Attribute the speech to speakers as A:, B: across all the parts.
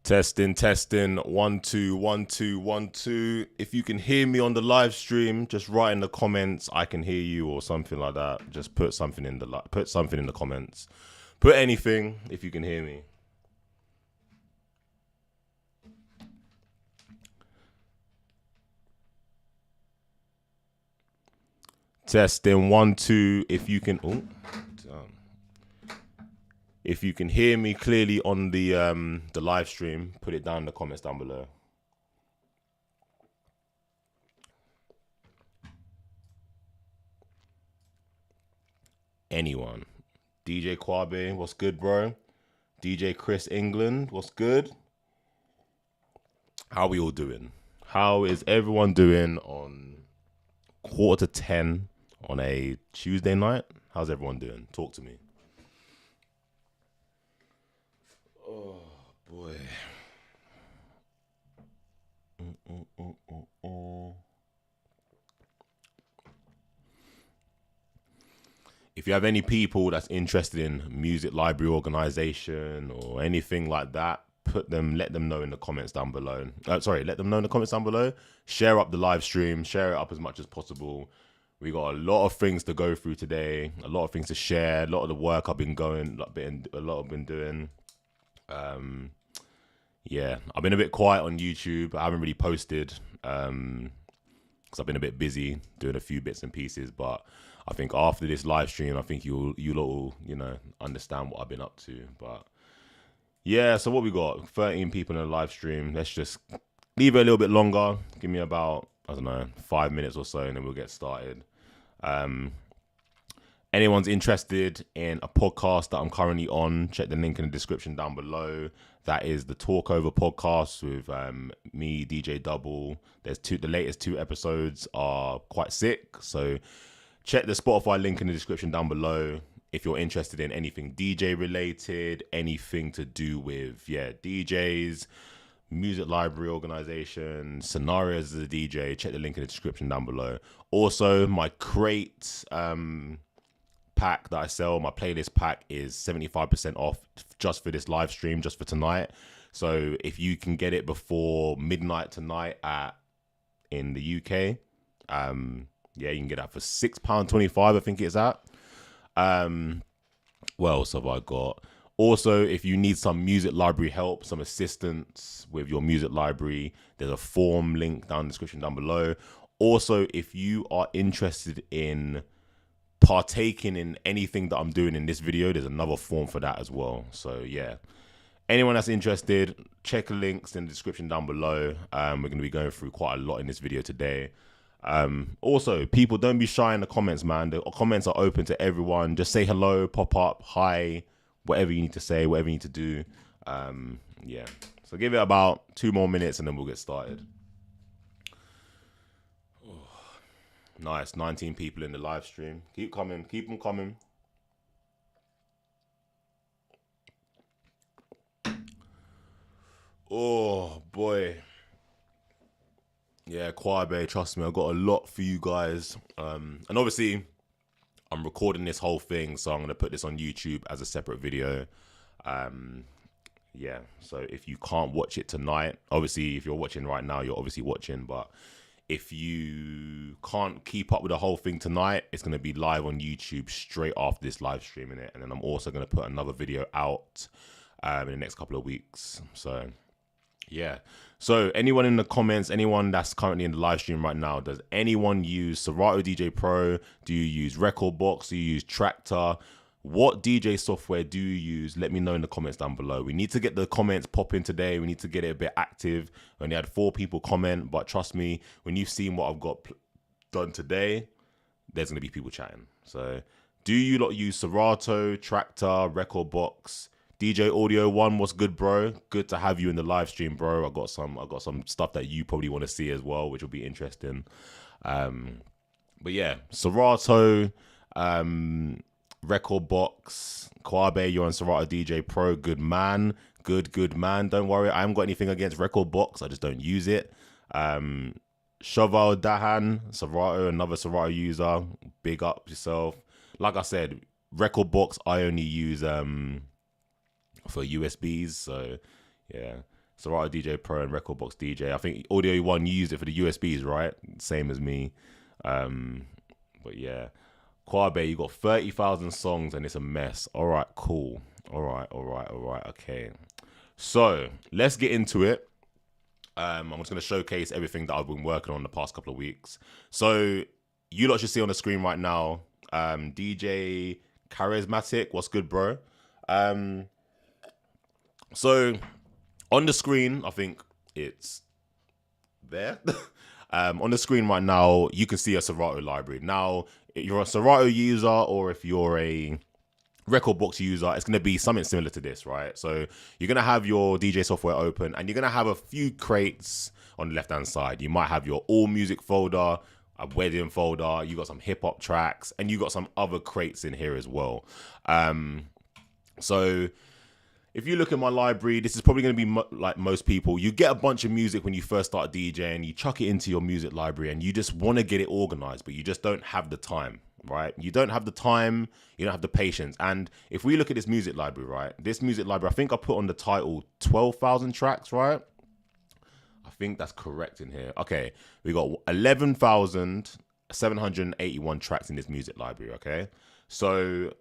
A: Testing, testing, 1 2 1 2 1 2. If you can hear me on the live stream, just write in the comments I can hear you or something like that. Just put something in the comments. Put anything if you can hear me. Testing 1 2. If you can if you can hear me clearly on the live stream, put it down in the comments down below. Anyone. DJ Kwabe, what's good, bro? DJ Chris England, what's good? How we all doing? How is everyone doing on 9:45 on a Tuesday night? How's everyone doing? Talk to me. Oh, boy. If you have any people that's interested in music library organization or anything like that, let them know in the comments down below. Let them know in the comments down below. Share up the live stream, share it up as much as possible. We got a lot of things to go through today, a lot of things to share, a lot of the work I've been doing. Yeah, I've been a bit quiet on YouTube. I haven't really posted because I've been a bit busy doing a few bits and pieces, but I think after this live stream, I think you'll all, understand what I've been up to. But yeah, so what we got? 13 people in the live stream. Let's just leave it a little bit longer. Give me about, 5 minutes or so, and then we'll get started. Anyone's interested in a podcast that I'm currently on, check the link in the description down below. That is the Talkover podcast with me, DJ Double. The latest 2 episodes are quite sick, so check the Spotify link in the description down below if you're interested in anything DJ related, anything to do with DJs, music library organization, scenarios as a DJ. Check the link in the description down below. Also, my crate pack that I sell, my playlist pack, is 75% off just for this live stream, just for tonight. So if you can get it before midnight tonight in the UK, you can get that for £6.25, I think it's at. What else have I got? Also, if you need some music library help, some assistance with your music library, there's a form link down in the description down below. Also, if you are interested in partaking in anything that I'm doing in this video, there's another form for that as well. So yeah, anyone that's interested, check the links in the description down below. We're going to be going through quite a lot in this video today. Also, people, don't be shy in the comments, man. The comments are open to everyone. Just say hello, pop up, hi, whatever you need to say, whatever you need to do. Yeah, so give it about 2 more minutes and then we'll get started. Nice, 19 people in the live stream. Keep coming, keep them coming. Oh boy. Yeah, Kwabe, trust me, I've got a lot for you guys. And obviously, I'm recording this whole thing, so I'm going to put this on YouTube as a separate video. Yeah, so if you can't watch it tonight, obviously, if you're watching right now, you're obviously watching. But if you can't keep up with the whole thing tonight, it's going to be live on YouTube straight after this live stream, innit? And then I'm also going to put another video out in the next couple of weeks. So yeah. So anyone in the comments, anyone that's currently in the live stream right now, does anyone use Serato DJ Pro? Do you use Recordbox? Do you use Tractor? What DJ software do you use? Let me know in the comments down below. We need to get the comments popping today. We need to get it a bit active. I only had 4 people comment, but trust me, when you've seen what I've got done today, there's going to be people chatting. So do you lot use Serato, Tractor, Recordbox? DJ Audio 1, what's good, bro? Good to have you in the live stream, bro. I got some stuff that you probably want to see as well, which will be interesting. But yeah, Serato, Recordbox, Kwabe, you're on Serato DJ Pro. Good man. Good man. Don't worry, I haven't got anything against Recordbox. I just don't use it. Shoval Dahan, Serato, another Serato user. Big up yourself. Like I said, Recordbox I only use for USBs. So yeah, Serato DJ Pro and Record Box DJ. I think Audio One used it for the USBs, right? Same as me. But yeah, Kwabe, you got 30,000 songs and it's a mess. All right, cool. All right. Okay. So let's get into it. I'm just going to showcase everything that I've been working on the past couple of weeks. So you lot should see on the screen right now, DJ Charismatic. What's good, bro? So on the screen, I think it's there. On the screen right now, you can see a Serato library. Now, if you're a Serato user or if you're a Record Box user, it's going to be something similar to this, right? So you're going to have your DJ software open and you're going to have a few crates on the left-hand side. You might have your all music folder, a wedding folder, you got some hip-hop tracks, and you got some other crates in here as well. So if you look at my library, this is probably going to be like most people. You get a bunch of music when you first start DJing, you chuck it into your music library and you just want to get it organized, but you just don't have the time, right? You don't have the time, you don't have the patience. And if we look at this music library, right? This music library, I think I put on the title 12,000 tracks, right? I think that's correct in here. Okay, we got 11,781 tracks in this music library, okay? So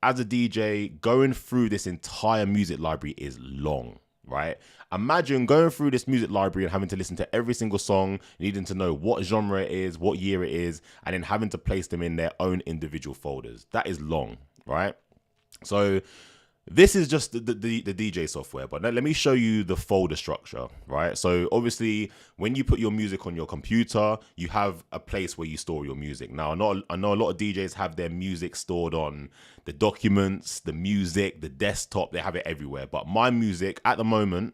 A: as a DJ, going through this entire music library is long, right? Imagine going through this music library and having to listen to every single song, needing to know what genre it is, what year it is, and then having to place them in their own individual folders. That is long, right? So this is just the DJ software, but let me show you the folder structure, right? So obviously, when you put your music on your computer, you have a place where you store your music. Now, I know a lot of DJs have their music stored on the documents, the music, the desktop. They have it everywhere. But my music at the moment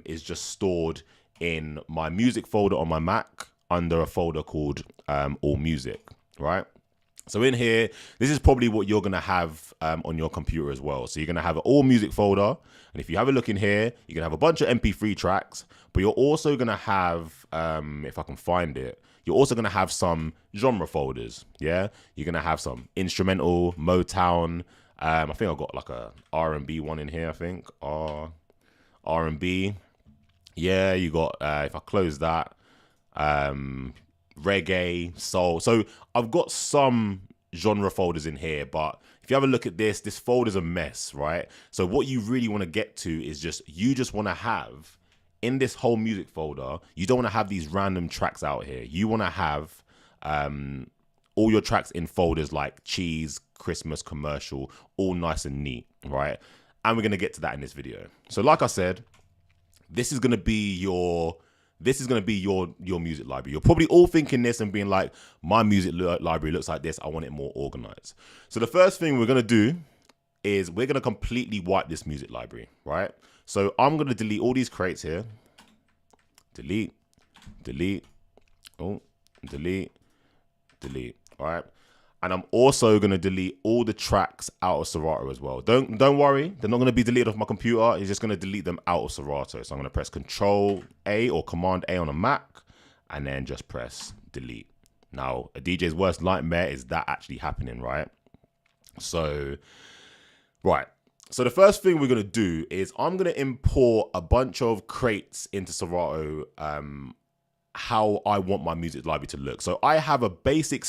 A: is just stored in my music folder on my Mac under a folder called All Music, right? So in here, this is probably what you're going to have on your computer as well. So you're going to have an all music folder. And if you have a look in here, you're going to have a bunch of MP3 tracks, but you're also going to have, if I can find it, you're also going to have some genre folders. Yeah. You're going to have some instrumental, Motown. I think I've got like a R&B one in here, I think. R&B. Yeah. You got, if I close that, reggae, soul. So I've got some genre folders in here, but if you have a look at this folder's a mess, right? So what you really want to get to is you just want to have in this whole music folder, you don't want to have these random tracks out here. You want to have all your tracks in folders like cheese, Christmas, commercial, all nice and neat, right? And we're going to get to that in this video. So like I said, this is going to be your music library. You're probably all thinking this and being like, my music library looks like this. I want it more organized. So the first thing we're going to do is we're going to completely wipe this music library, right? So I'm going to delete all these crates here. Delete. Oh, delete. All right. And I'm also going to delete all the tracks out of Serato as well. Don't worry. They're not going to be deleted off my computer. It's just going to delete them out of Serato. So I'm going to press Control A or Command A on a Mac and then just press delete. Now, a DJ's worst nightmare is that actually happening, right? So, right. So the first thing we're going to do is I'm going to import a bunch of crates into Serato how I want my music library to look. So I have a basic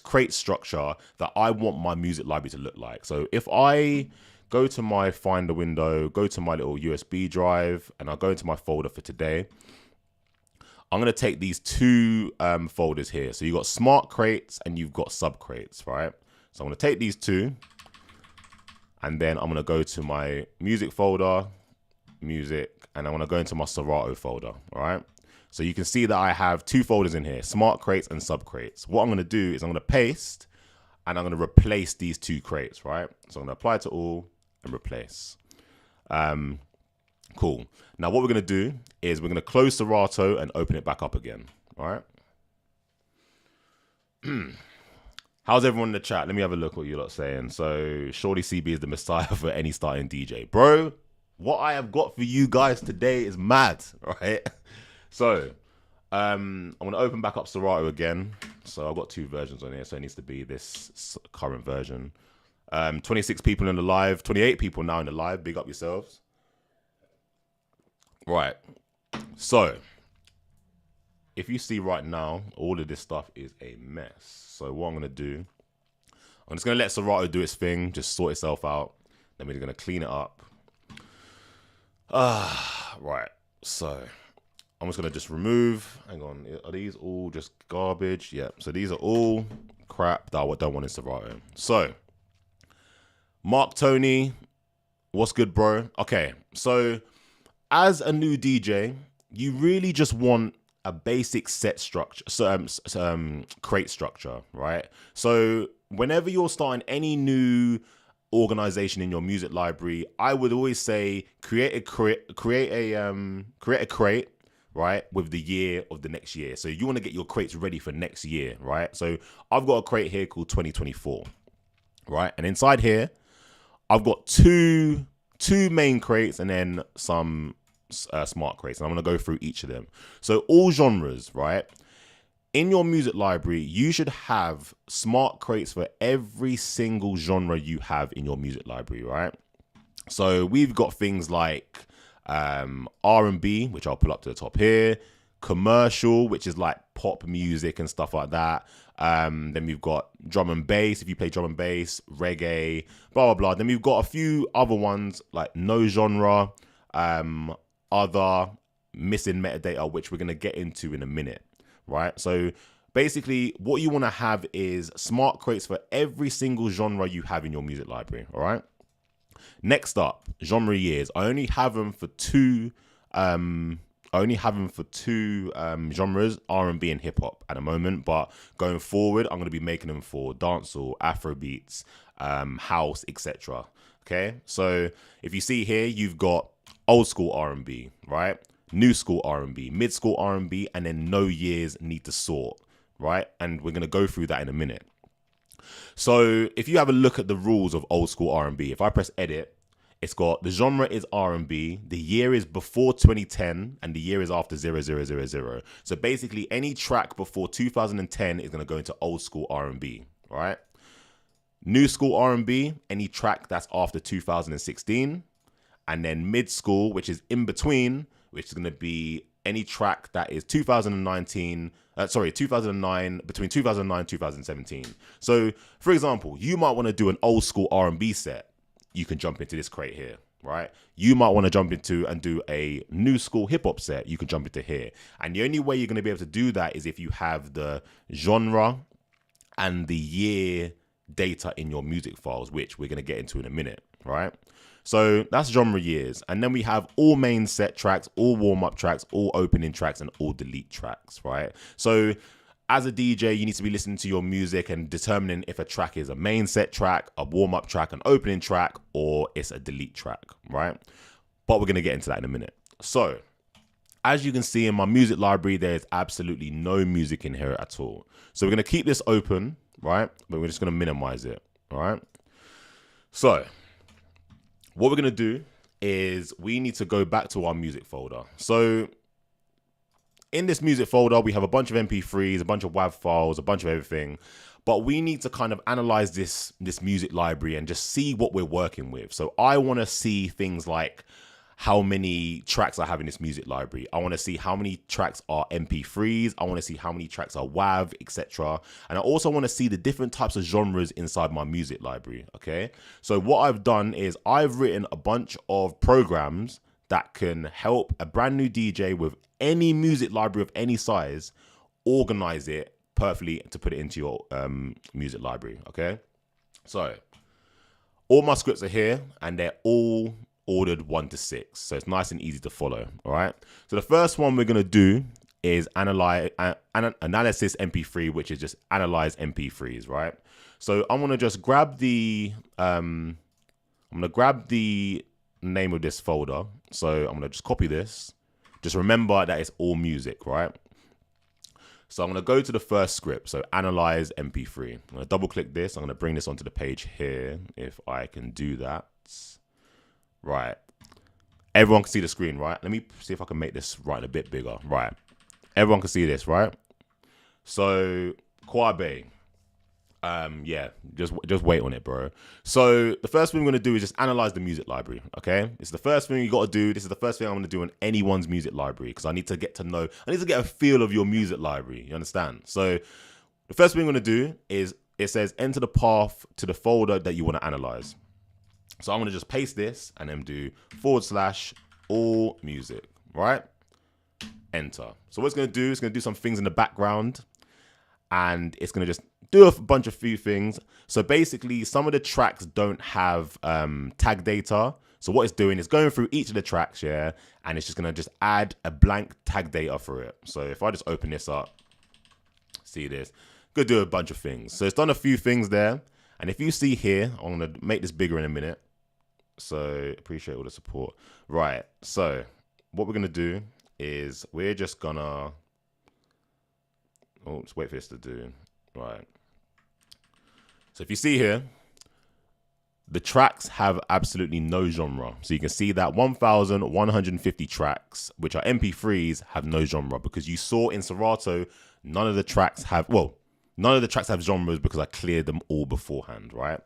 A: crate structure that I want my music library to look like. So if I go to my Finder window, go to my little USB drive, and I'll go into my folder for today, I'm going to take these two folders here. So you've got smart crates and you've got sub crates, right? So I'm going to take these two and then I'm going to go to my music folder, music, and I'm going to go into my Serato folder, all right? So you can see that I have two folders in here, smart crates and sub crates. What I'm going to do is I'm going to paste and I'm going to replace these two crates, right? So I'm going to apply to all and replace. Cool. Now what we're going to do is we're going to close Serato and open it back up again, all right? How's everyone in the chat? Let me have a look what you're lot saying. So Shorty CB is the messiah for any starting DJ. Bro, what I have got for you guys today is mad, right? So, I'm going to open back up Serato again. So I've got two versions on here. So it needs to be this current version. 26 people in the live, 28 people now in the live. Big up yourselves. Right. So if you see right now, all of this stuff is a mess. So what I'm going to do, I'm just going to let Serato do its thing, just sort itself out. Then we're going to clean it up. Right. So I'm just going to just remove, hang on, are these all just garbage? Yeah. So these are all crap that I don't want in Serato. So Mark Tony, what's good, bro? Okay. So as a new DJ, you really just want a basic set structure, crate structure, right? So whenever you're starting any new organization in your music library, I would always say create a crate, right, with the year of the next year. So you want to get your crates ready for next year, right? So I've got a crate here called 2024, right? And inside here, I've got two main crates and then some smart crates, and I'm going to go through each of them. So all genres, right? In your music library, you should have smart crates for every single genre you have in your music library, right? So we've got things like R&B, which I'll pull up to the top here, commercial, which is like pop music and stuff like that. Then we've got drum and bass, if you play drum and bass, reggae, blah, blah, blah. Then we've got a few other ones like no genre, other, missing metadata, which we're going to get into in a minute, right? So basically what you want to have is smart crates for every single genre you have in your music library, all right? Next up, genre years. I only have them for two genres, R&B and hip hop at the moment, but going forward, I'm going to be making them for dancehall, Afrobeats, house, etc. Okay, so if you see here, you've got old school R&B, right? New school R&B, mid school R&B, and then no years need to sort, right? And we're going to go through that in a minute. So if you have a look at the rules of old school R&B, if I press edit, it's got the genre is R&B, the year is before 2010, and the year is after 0000. So basically any track before 2010 is going to go into old school R&B, right? New school R&B, any track that's after 2016. And then mid school, which is in between, which is going to be any track that is 2009, between 2009 and 2017. So, for example, you might want to do an old school R&B set. You can jump into this crate here, right? You might want to jump into and do a new school hip hop set. You can jump into here. And the only way you're going to be able to do that is if you have the genre and the year data in your music files, which we're going to get into in a minute, right? So that's genre years. And then we have all main set tracks, all warm-up tracks, all opening tracks, and all delete tracks, right? So as a DJ, you need to be listening to your music and determining if a track is a main set track, a warm-up track, an opening track, or it's a delete track, right? But we're going to get into that in a minute. So as you can see in my music library, there's absolutely no music in here at all. So we're going to keep this open, right? But we're just going to minimize it, all right? So what we're going to do is we need to go back to our music folder. So in this music folder, we have a bunch of MP3s, a bunch of WAV files, a bunch of everything. But we need to kind of analyze this music library and just see what we're working with. So I want to see things like how many tracks I have in this music library. I want to see how many tracks are MP3s. I want to see how many tracks are WAV, etc. And I also want to see the different types of genres inside my music library, okay? So what I've done is I've written a bunch of programs that can help a brand new DJ with any music library of any size organize it perfectly to put it into your music library, okay? So all my scripts are here and they're all ordered 1 to 6, so it's nice and easy to follow. All right, so the first one we're going to do is analysis MP3, which is just analyze MP3s, right? So I'm going to just grab the name of this folder. So I'm going to just copy this. Just remember that it's all music, right? So I'm going to go to the first script, so analyze MP3. I'm going to double click this. I'm going to bring this onto the page here if I can do that. Right, everyone can see the screen, right? Let me see if I can make this right a bit bigger. Right, everyone can see this, right? So Kwabe, Yeah, just wait on it, bro. So the first thing we're gonna do is just analyze the music library. Okay, it's the first thing you got to do. This is the first thing I'm gonna do in anyone's music library because I need to get to know. I need to get a feel of your music library. You understand? So the first thing we're gonna do is it says enter the path to the folder that you want to analyze. So I'm gonna just paste this and then do / all music. Right? Enter. So what it's gonna do is gonna do some things in the background, and it's gonna just do a bunch of few things. So basically, some of the tracks don't have tag data. So what it's doing is going through each of the tracks, yeah, and it's just gonna just add a blank tag data for it. So if I just open this up, see this, gonna do a bunch of things. So it's done a few things there. And if you see here, I'm gonna make this bigger in a minute. So appreciate all the support. Right. So what we're gonna do is we're just gonna, oh, just wait for this to do. Right. So if you see here, the tracks have absolutely no genre. So you can see that 1,150 tracks, which are MP3s, have no genre because you saw in Serato, none of the tracks have genres because I cleared them all beforehand, right?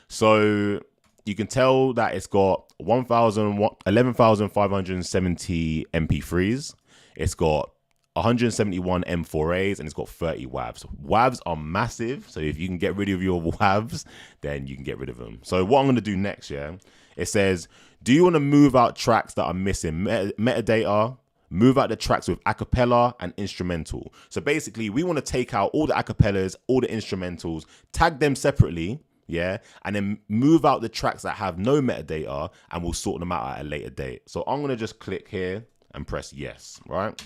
A: So you can tell that it's got 11,570 MP3s. It's got 171 M4As, and it's got 30 WAVs. WAVs are massive, so if you can get rid of your WAVs, then you can get rid of them. So what I'm going to do next, yeah, it says, do you want to move out tracks that are missing metadata? Move out the tracks with acapella and instrumental. So basically, we want to take out all the acapellas, all the instrumentals, tag them separately, yeah, and then move out the tracks that have no metadata, and we'll sort them out at a later date. So I'm going to just click here and press yes, right?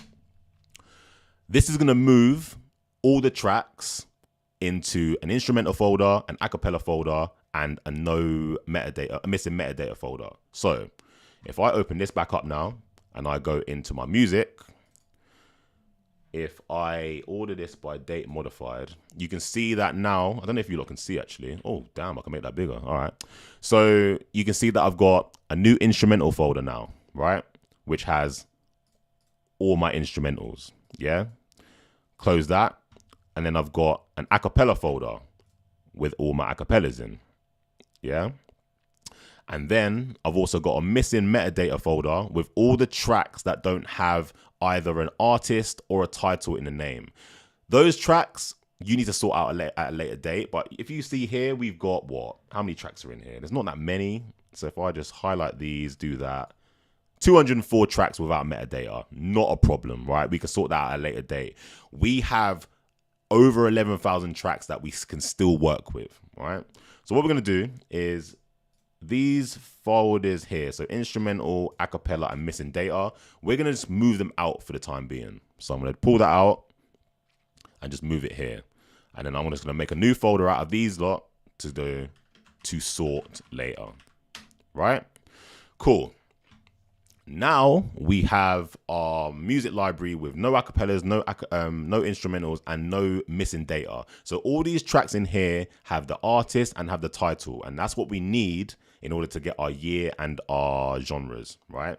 A: This is going to move all the tracks into an instrumental folder, an acapella folder, and a missing metadata folder. So if I open this back up now and I go into my music, if I order this by date modified, you can see that now. I don't know if you lot can see actually. Oh, damn, I can make that bigger. All right. So you can see that I've got a new instrumental folder now, right? Which has all my instrumentals. Yeah, close that, and then I've got an acapella folder with all my acapellas in. Yeah, and then I've also got a missing metadata folder with all the tracks that don't have either an artist or a title in the name. Those tracks you need to sort out at a later date. But if you see here, we've got how many tracks are in here? There's not that many. So if I just highlight these, do that. 204 tracks without metadata, not a problem, right? We can sort that out at a later date. We have over 11,000 tracks that we can still work with, right? So what we're going to do is these folders here, so instrumental, acapella, and missing data, we're going to just move them out for the time being. So I'm going to pull that out and just move it here. And then I'm just going to make a new folder out of these lot to sort later, right? Cool. Now we have our music library with no acapellas, no instrumentals, and no missing data. So all these tracks in here have the artist and have the title, and that's what we need in order to get our year and our genres, right?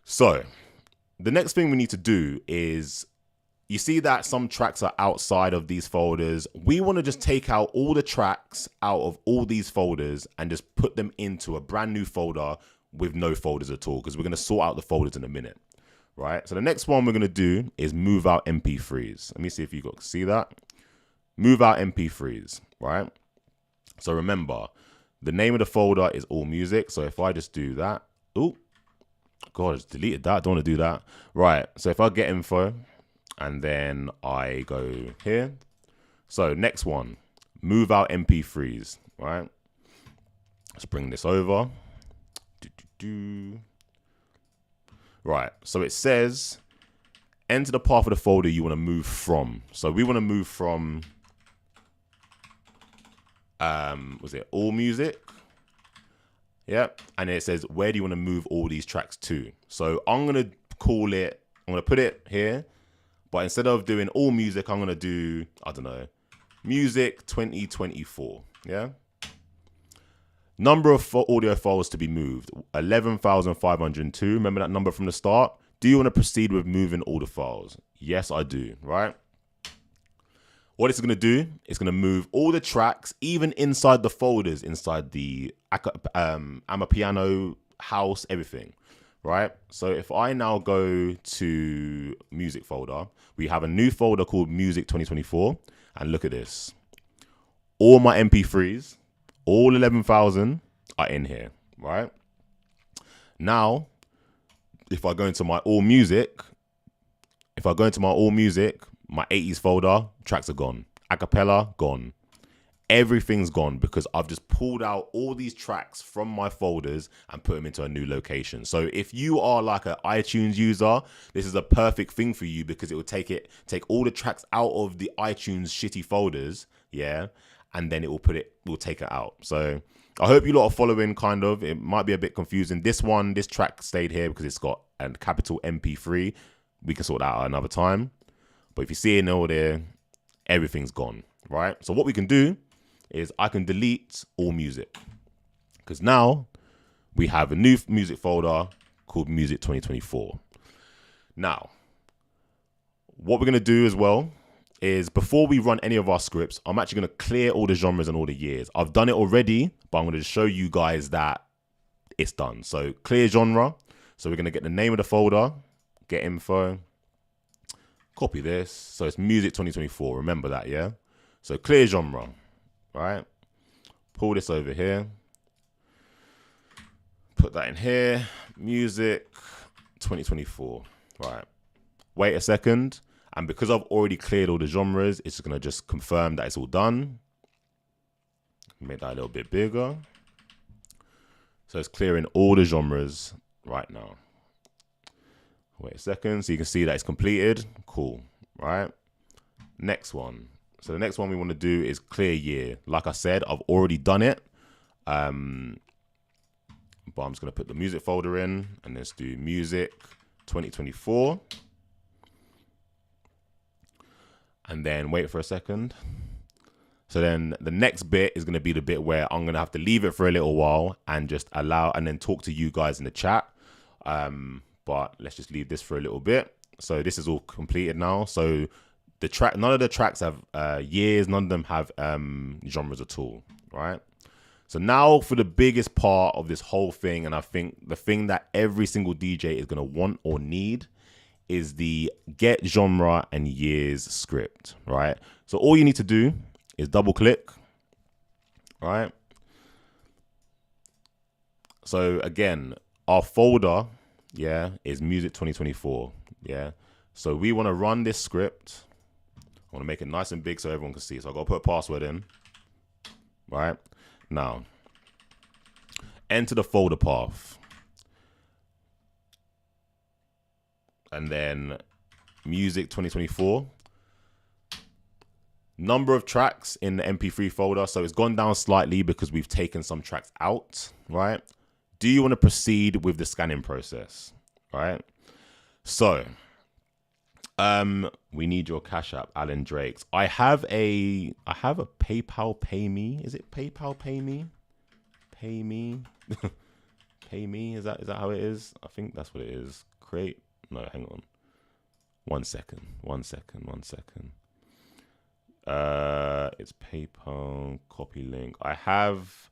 A: So the next thing we need to do is, you see that some tracks are outside of these folders. We want to just take out all the tracks out of all these folders and just put them into a brand new folder with no folders at all, because we're going to sort out the folders in a minute, right? So the next one we're going to do is move out MP3s. Let me see if you got see that. Move out MP3s, right? So remember, the name of the folder is all music. So if I just do that, oh, God, I just deleted that. I don't want to do that. Right. So if I get info and then I go here. So next one, move out MP3s, right? Let's bring this over. Right, so it says enter the path of the folder you want to move from. So we want to move from was it all music? Yep. And it says where do you want to move all these tracks to? So I'm gonna put it here, but instead of doing all music, I'm gonna do, I don't know, music 2024. Yeah. Number of audio files to be moved, 11,502. Remember that number from the start? Do you want to proceed with moving all the files? Yes, I do, right? What it's going to do, it's going to move all the tracks, even inside the folders, inside the Amapiano, house, everything, right? So if I now go to music folder, we have a new folder called Music 2024. And look at this. All my MP3s, all 11,000 are in here, right? Now, if I go into my all music, my 80s folder, tracks are gone. Acapella, gone. Everything's gone because I've just pulled out all these tracks from my folders and put them into a new location. So if you are like an iTunes user, this is a perfect thing for you because it will take all the tracks out of the iTunes shitty folders, yeah, and then we'll take it out. So I hope you lot are following, kind of. It might be a bit confusing. This track stayed here because it's got a capital MP3. We can sort that out another time. But if you see it in order, everything's gone, right? So what we can do is I can delete all music because now we have a new music folder called Music 2024. Now, what we're going to do as well is before we run any of our scripts, I'm actually going to clear all the genres and all the years. I've done it already, but I'm going to show you guys that it's done. So clear genre. So we're going to get the name of the folder, get info, copy this. So it's Music 2024. Remember that, yeah? So clear genre. Right, pull this over here, put that in here, Music 2024, right, wait a second, and because I've already cleared all the genres, it's going to just confirm that it's all done. Make that a little bit bigger. So it's clearing all the genres right now. Wait a second, so you can see that it's completed. Cool, right, next one. So the next one we want to do is clear year. Like I said, I've already done it. But I'm just going to put the music folder in and let's do Music 2024. And then wait for a second. So then the next bit is going to be the bit where I'm going to have to leave it for a little while and just allow and then talk to you guys in the chat. But let's just leave this for a little bit. So this is all completed now. So none of the tracks have years, none of them have genres at all, right? So now for the biggest part of this whole thing, and I think the thing that every single DJ is going to want or need is the get genre and years script, right? So all you need to do is double click, right? So again, our folder, yeah, is Music 2024, yeah? So we want to run this script. I want to make it nice and big so everyone can see. So I've got to put a password in, right? Now, enter the folder path. And then Music 2024. Number of tracks in the MP3 folder. So it's gone down slightly because we've taken some tracks out, right? Do you want to proceed with the scanning process, right? So we need your Cash App, Alan Drakes. I have a PayPal Pay Me. Is it PayPal Pay Me? Pay Me? Pay Me? Is that how it is? I think that's what it is. Create. No, hang on. One second. It's PayPal, copy link. I have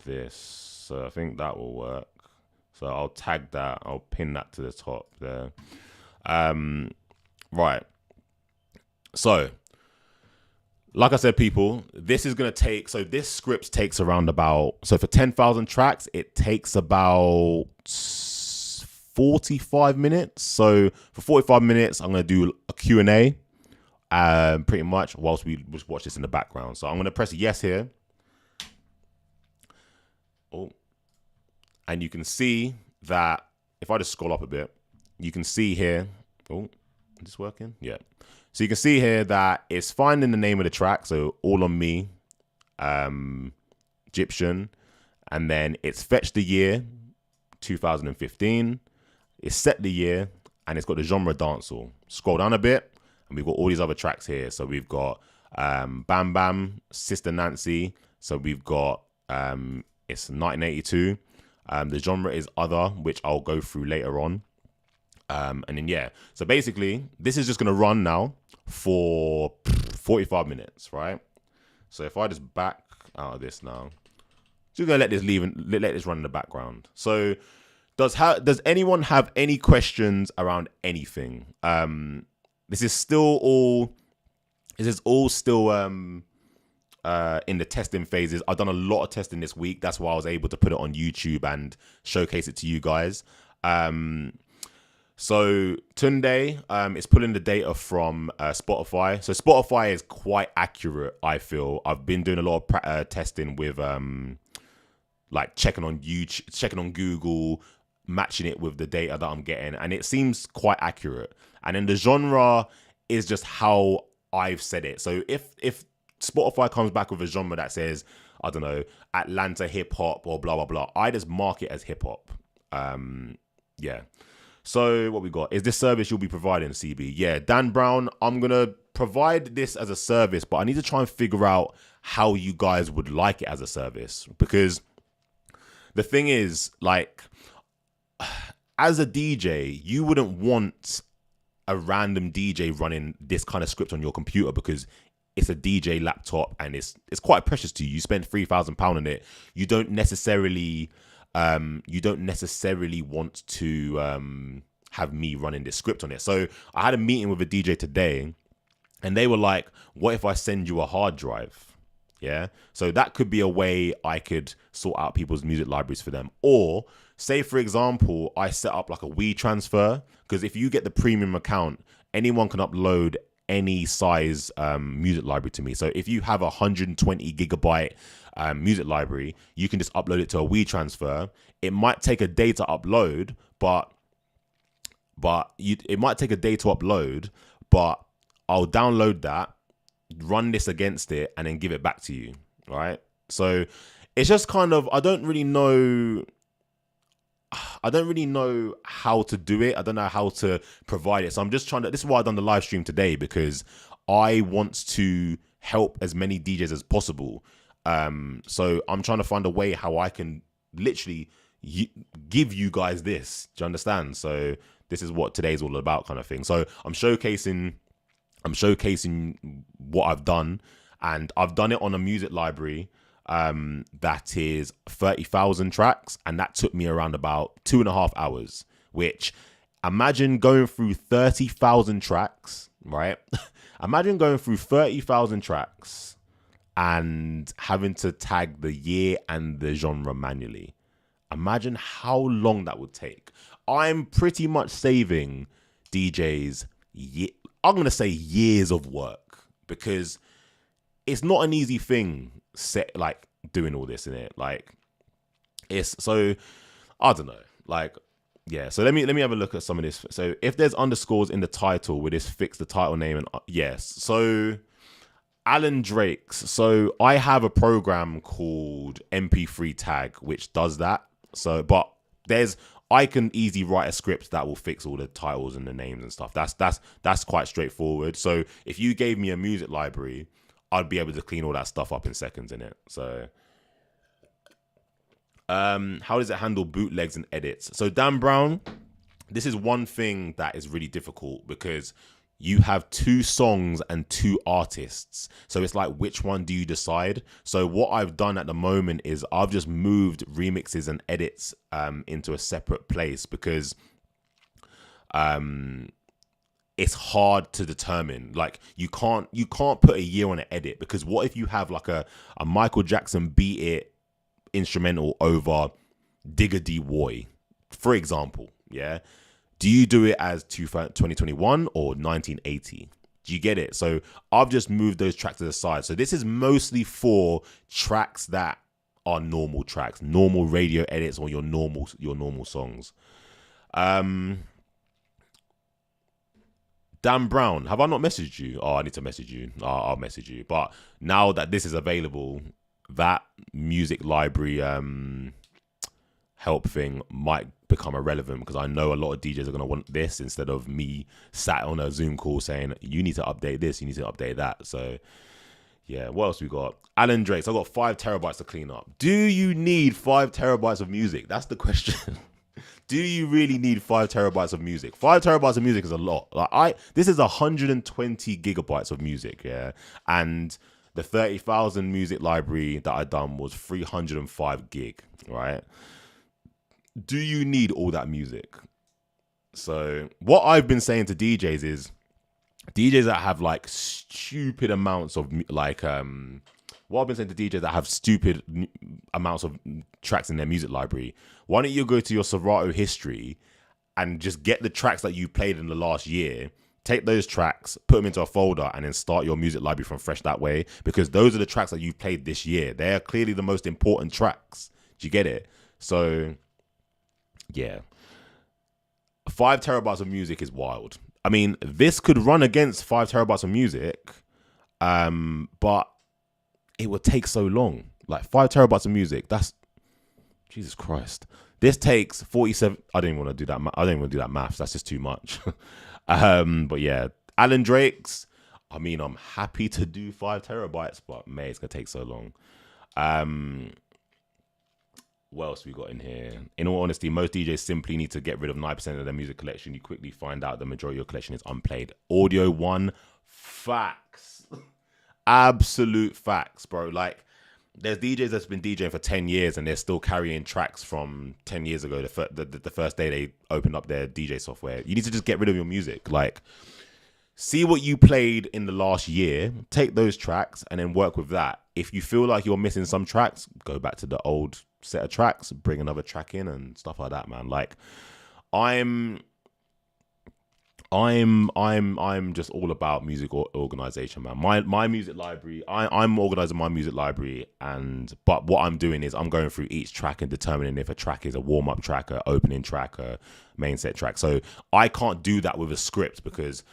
A: this. So I think that will work. So I'll tag that. I'll pin that to the top there. Right. So, like I said, people, this is going to take... So this script takes around about... So for 10,000 tracks, it takes about 45 minutes. So for 45 minutes, I'm going to do a Q&A pretty much whilst we just watch this in the background. So I'm going to press yes here. Oh. And you can see that if I just scroll up a bit, you can see here. Oh, is this working? Yeah. So you can see here that it's finding the name of the track. So All On Me, Egyptian. And then it's fetched the year, 2015. It's set the year and it's got the genre dancehall. Scroll down a bit and we've got all these other tracks here. So we've got Bam Bam, Sister Nancy. So we've got it's 1982. The genre is other, which I'll go through later on. And then yeah, so basically this is just gonna run now for 45 minutes, right? So if I just back out of this now, just gonna let this run in the background. So does anyone have any questions around anything? This is all still in the testing phases. I've done a lot of testing this week. That's why I was able to put it on YouTube and showcase it to you guys. So Tunde is pulling the data from Spotify. So Spotify is quite accurate, I feel. I've been doing a lot of testing with like checking on YouTube, checking on Google, matching it with the data that I'm getting, and it seems quite accurate. And then the genre is just how I've said it. So if Spotify comes back with a genre that says, I don't know, Atlanta hip hop or blah blah blah, I just mark it as hip hop. Yeah. So what we got is this service you'll be providing, CB. Yeah, Dan Brown, I'm gonna provide this as a service, but I need to try and figure out how you guys would like it as a service, because the thing is, like, as a DJ, you wouldn't want a random DJ running this kind of script on your computer, because it's a DJ laptop and it's quite precious to you. You spend £3,000 on it. You don't necessarily want to have me running this script on it. So I had a meeting with a DJ today, and they were like, "What if I send you a hard drive?" Yeah, so that could be a way I could sort out people's music libraries for them. Or say, for example, I set up like a WeTransfer, because if you get the premium account, anyone can upload any size music library to me. So if you have a 120 gigabyte music library, you can just upload it to a WeTransfer. It might take a day to upload, but I'll download that, run this against it, and then give it back to you. Right? So it's just kind of, I don't really know how to do it. I don't know how to provide it. So I'm just trying to, this is why I've done the live stream today, because I want to help as many DJs as possible. So I'm trying to find a way how I can literally give you guys this. Do you understand? So this is what today's all about, kind of thing. So I'm showcasing what I've done, and I've done it on a music library that is 30,000 tracks, and that took me around about 2.5 hours, which, imagine going through 30,000 tracks, right? Imagine going through 30,000 tracks and having to tag the year and the genre manually. Imagine how long that would take. I'm pretty much saving DJs, I'm going to say years of work, because it's not an easy thing doing all this in it. Like, it's, so I don't know, like, yeah. So let me have a look at some of this. So if there's underscores in the title, will this fix the title name? And yes. So Alan Drake's. So I have a program called MP3 Tag, which does that. So, but I can easily write a script that will fix all the titles and the names and stuff. That's quite straightforward. So if you gave me a music library, I'd be able to clean all that stuff up in seconds in it. So how does it handle bootlegs and edits? So Dan Brown, this is one thing that is really difficult, because you have 2 songs and 2 artists. So it's like, which one do you decide? So what I've done at the moment is I've just moved remixes and edits into a separate place, because it's hard to determine. Like, you can't put a year on an edit, because what if you have like a Michael Jackson Beat It instrumental over Digga D Woy, for example? Yeah. Do you do it as 2021 or 1980? Do you get it? So I've just moved those tracks to the side. So this is mostly for tracks that are normal tracks, normal radio edits, or your normal songs. Dan Brown, have I not messaged you? Oh, I need to message you. I'll message you. But now that this is available, that music library help thing might become irrelevant, because I know a lot of DJs are going to want this instead of me sat on a Zoom call saying, you need to update this, you need to update that. So yeah, what else we got? Alan Drake, so I've got 5 terabytes to clean up. Do you need 5 terabytes of music? That's the question. Do you really need 5 terabytes of music? 5 terabytes of music is a lot. This is 120 gigabytes of music, yeah. And the 30,000 music library that I done was 305 gig, right? Do you need all that music? So what I've been saying to DJs is DJs that have like stupid amounts of what I've been saying to DJs that have stupid amounts of tracks in their music library, why don't you go to your Serato history and just get the tracks that you played in the last year, take those tracks, put them into a folder, and then start your music library from fresh that way? Because those are the tracks that you've played this year. They're clearly the most important tracks. Do you get it? So, yeah. 5 terabytes of music is wild. I mean, this could run against 5 terabytes of music, but it would take so long. Like 5 terabytes of music, that's Jesus Christ. This takes 47. I don't even want to do that. I don't even want to do that maths. That's just too much. But yeah, Alan Drake's. I mean, I'm happy to do 5 terabytes, but mate, it's gonna take so long. What else we got in here? In all honesty, most DJs simply need to get rid of 9% of their music collection. You quickly find out the majority of your collection is unplayed. Audio one, facts. Absolute facts, bro. Like, there's DJs that's been DJing for 10 years and they're still carrying tracks from 10 years ago, the first day they opened up their DJ software. You need to just get rid of your music. Like, see what you played in the last year, take those tracks and then work with that. If you feel like you're missing some tracks, go back to the old set of tracks, bring another track in and stuff like that, man. Like, I'm just all about music organization, man. My music library, I'm organizing my music library, but what I'm doing is I'm going through each track and determining if a track is a warm-up track, a opening track, a main set track. So I can't do that with a script because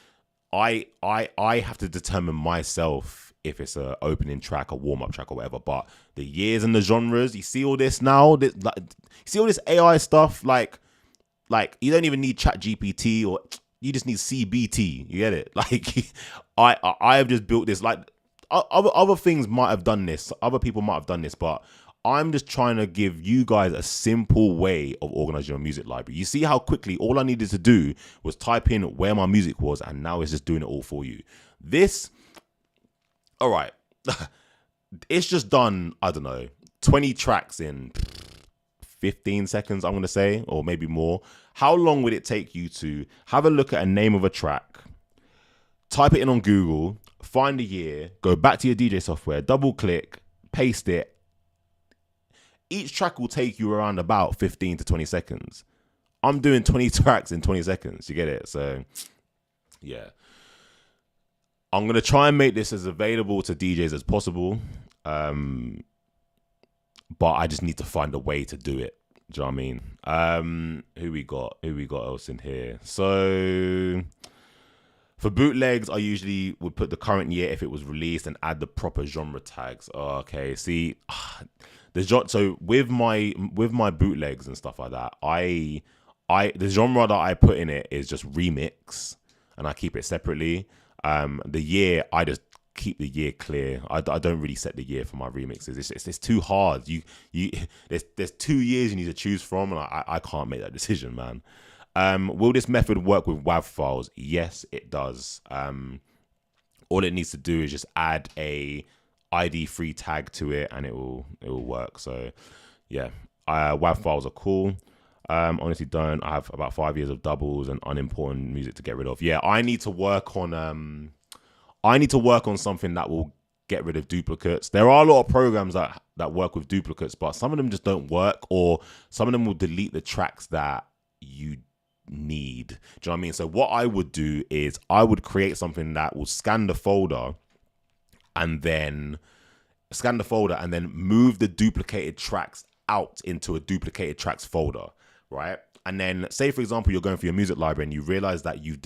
A: I have to determine myself if it's a opening track, a warm-up track, or whatever. But the years and the genres, you see all this now, you see all this AI stuff, like you don't even need Chat GPT, or you just need CBT. You get it? Like, I have just built this. Like, other things might have done this, other people might have done this, but I'm just trying to give you guys a simple way of organizing your music library. You see how quickly all I needed to do was type in where my music was, and now it's just doing it all for you. This, all right, it's just done, I don't know, 20 tracks in 15 seconds, I'm going to say, or maybe more. How long would it take you to have a look at a name of a track, type it in on Google, find a year, go back to your DJ software, double click, paste it? Each track will take you around about 15 to 20 seconds. I'm doing 20 tracks in 20 seconds. You get it? So, yeah. I'm going to try and make this as available to DJs as possible. But I just need to find a way to do it. Do you know what I mean? Who we got else in here? So for bootlegs, I usually would put the current year if it was released and add the proper genre tags. Oh, okay. See, so with my bootlegs and stuff like that, the genre that I put in it is just remix, and I keep it separately. The year, I just keep the year clear. I don't really set the year for my remixes. It's too hard. There's 2 years you need to choose from, and I can't make that decision, man. Will this method work with WAV files? Yes, it does. All it needs to do is just add a ID free tag to it, and it will work. So yeah, WAV files are cool. Honestly, I have about 5 years of doubles and unimportant music to get rid of. Yeah, I need to work on something that will get rid of duplicates. There are a lot of programs that work with duplicates, but some of them just don't work, or some of them will delete the tracks that you need. Do you know what I mean? So what I would do is I would create something that will scan the folder and then move the duplicated tracks out into a duplicated tracks folder. Right? And then say, for example, you're going through your music library and you realize that you've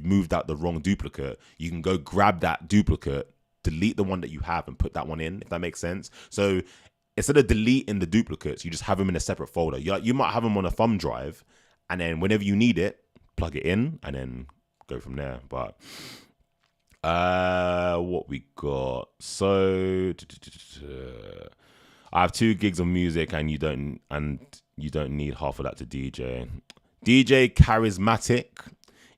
A: moved out the wrong duplicate. You can go grab that duplicate, delete the one that you have and put that one in, if that makes sense. So instead of deleting the duplicates, you just have them in a separate folder. You might have them on a thumb drive, and then whenever you need it, plug it in and then go from there. But what we got? So I have 2 gigs of music and You don't need half of that to DJ. DJ Charismatic.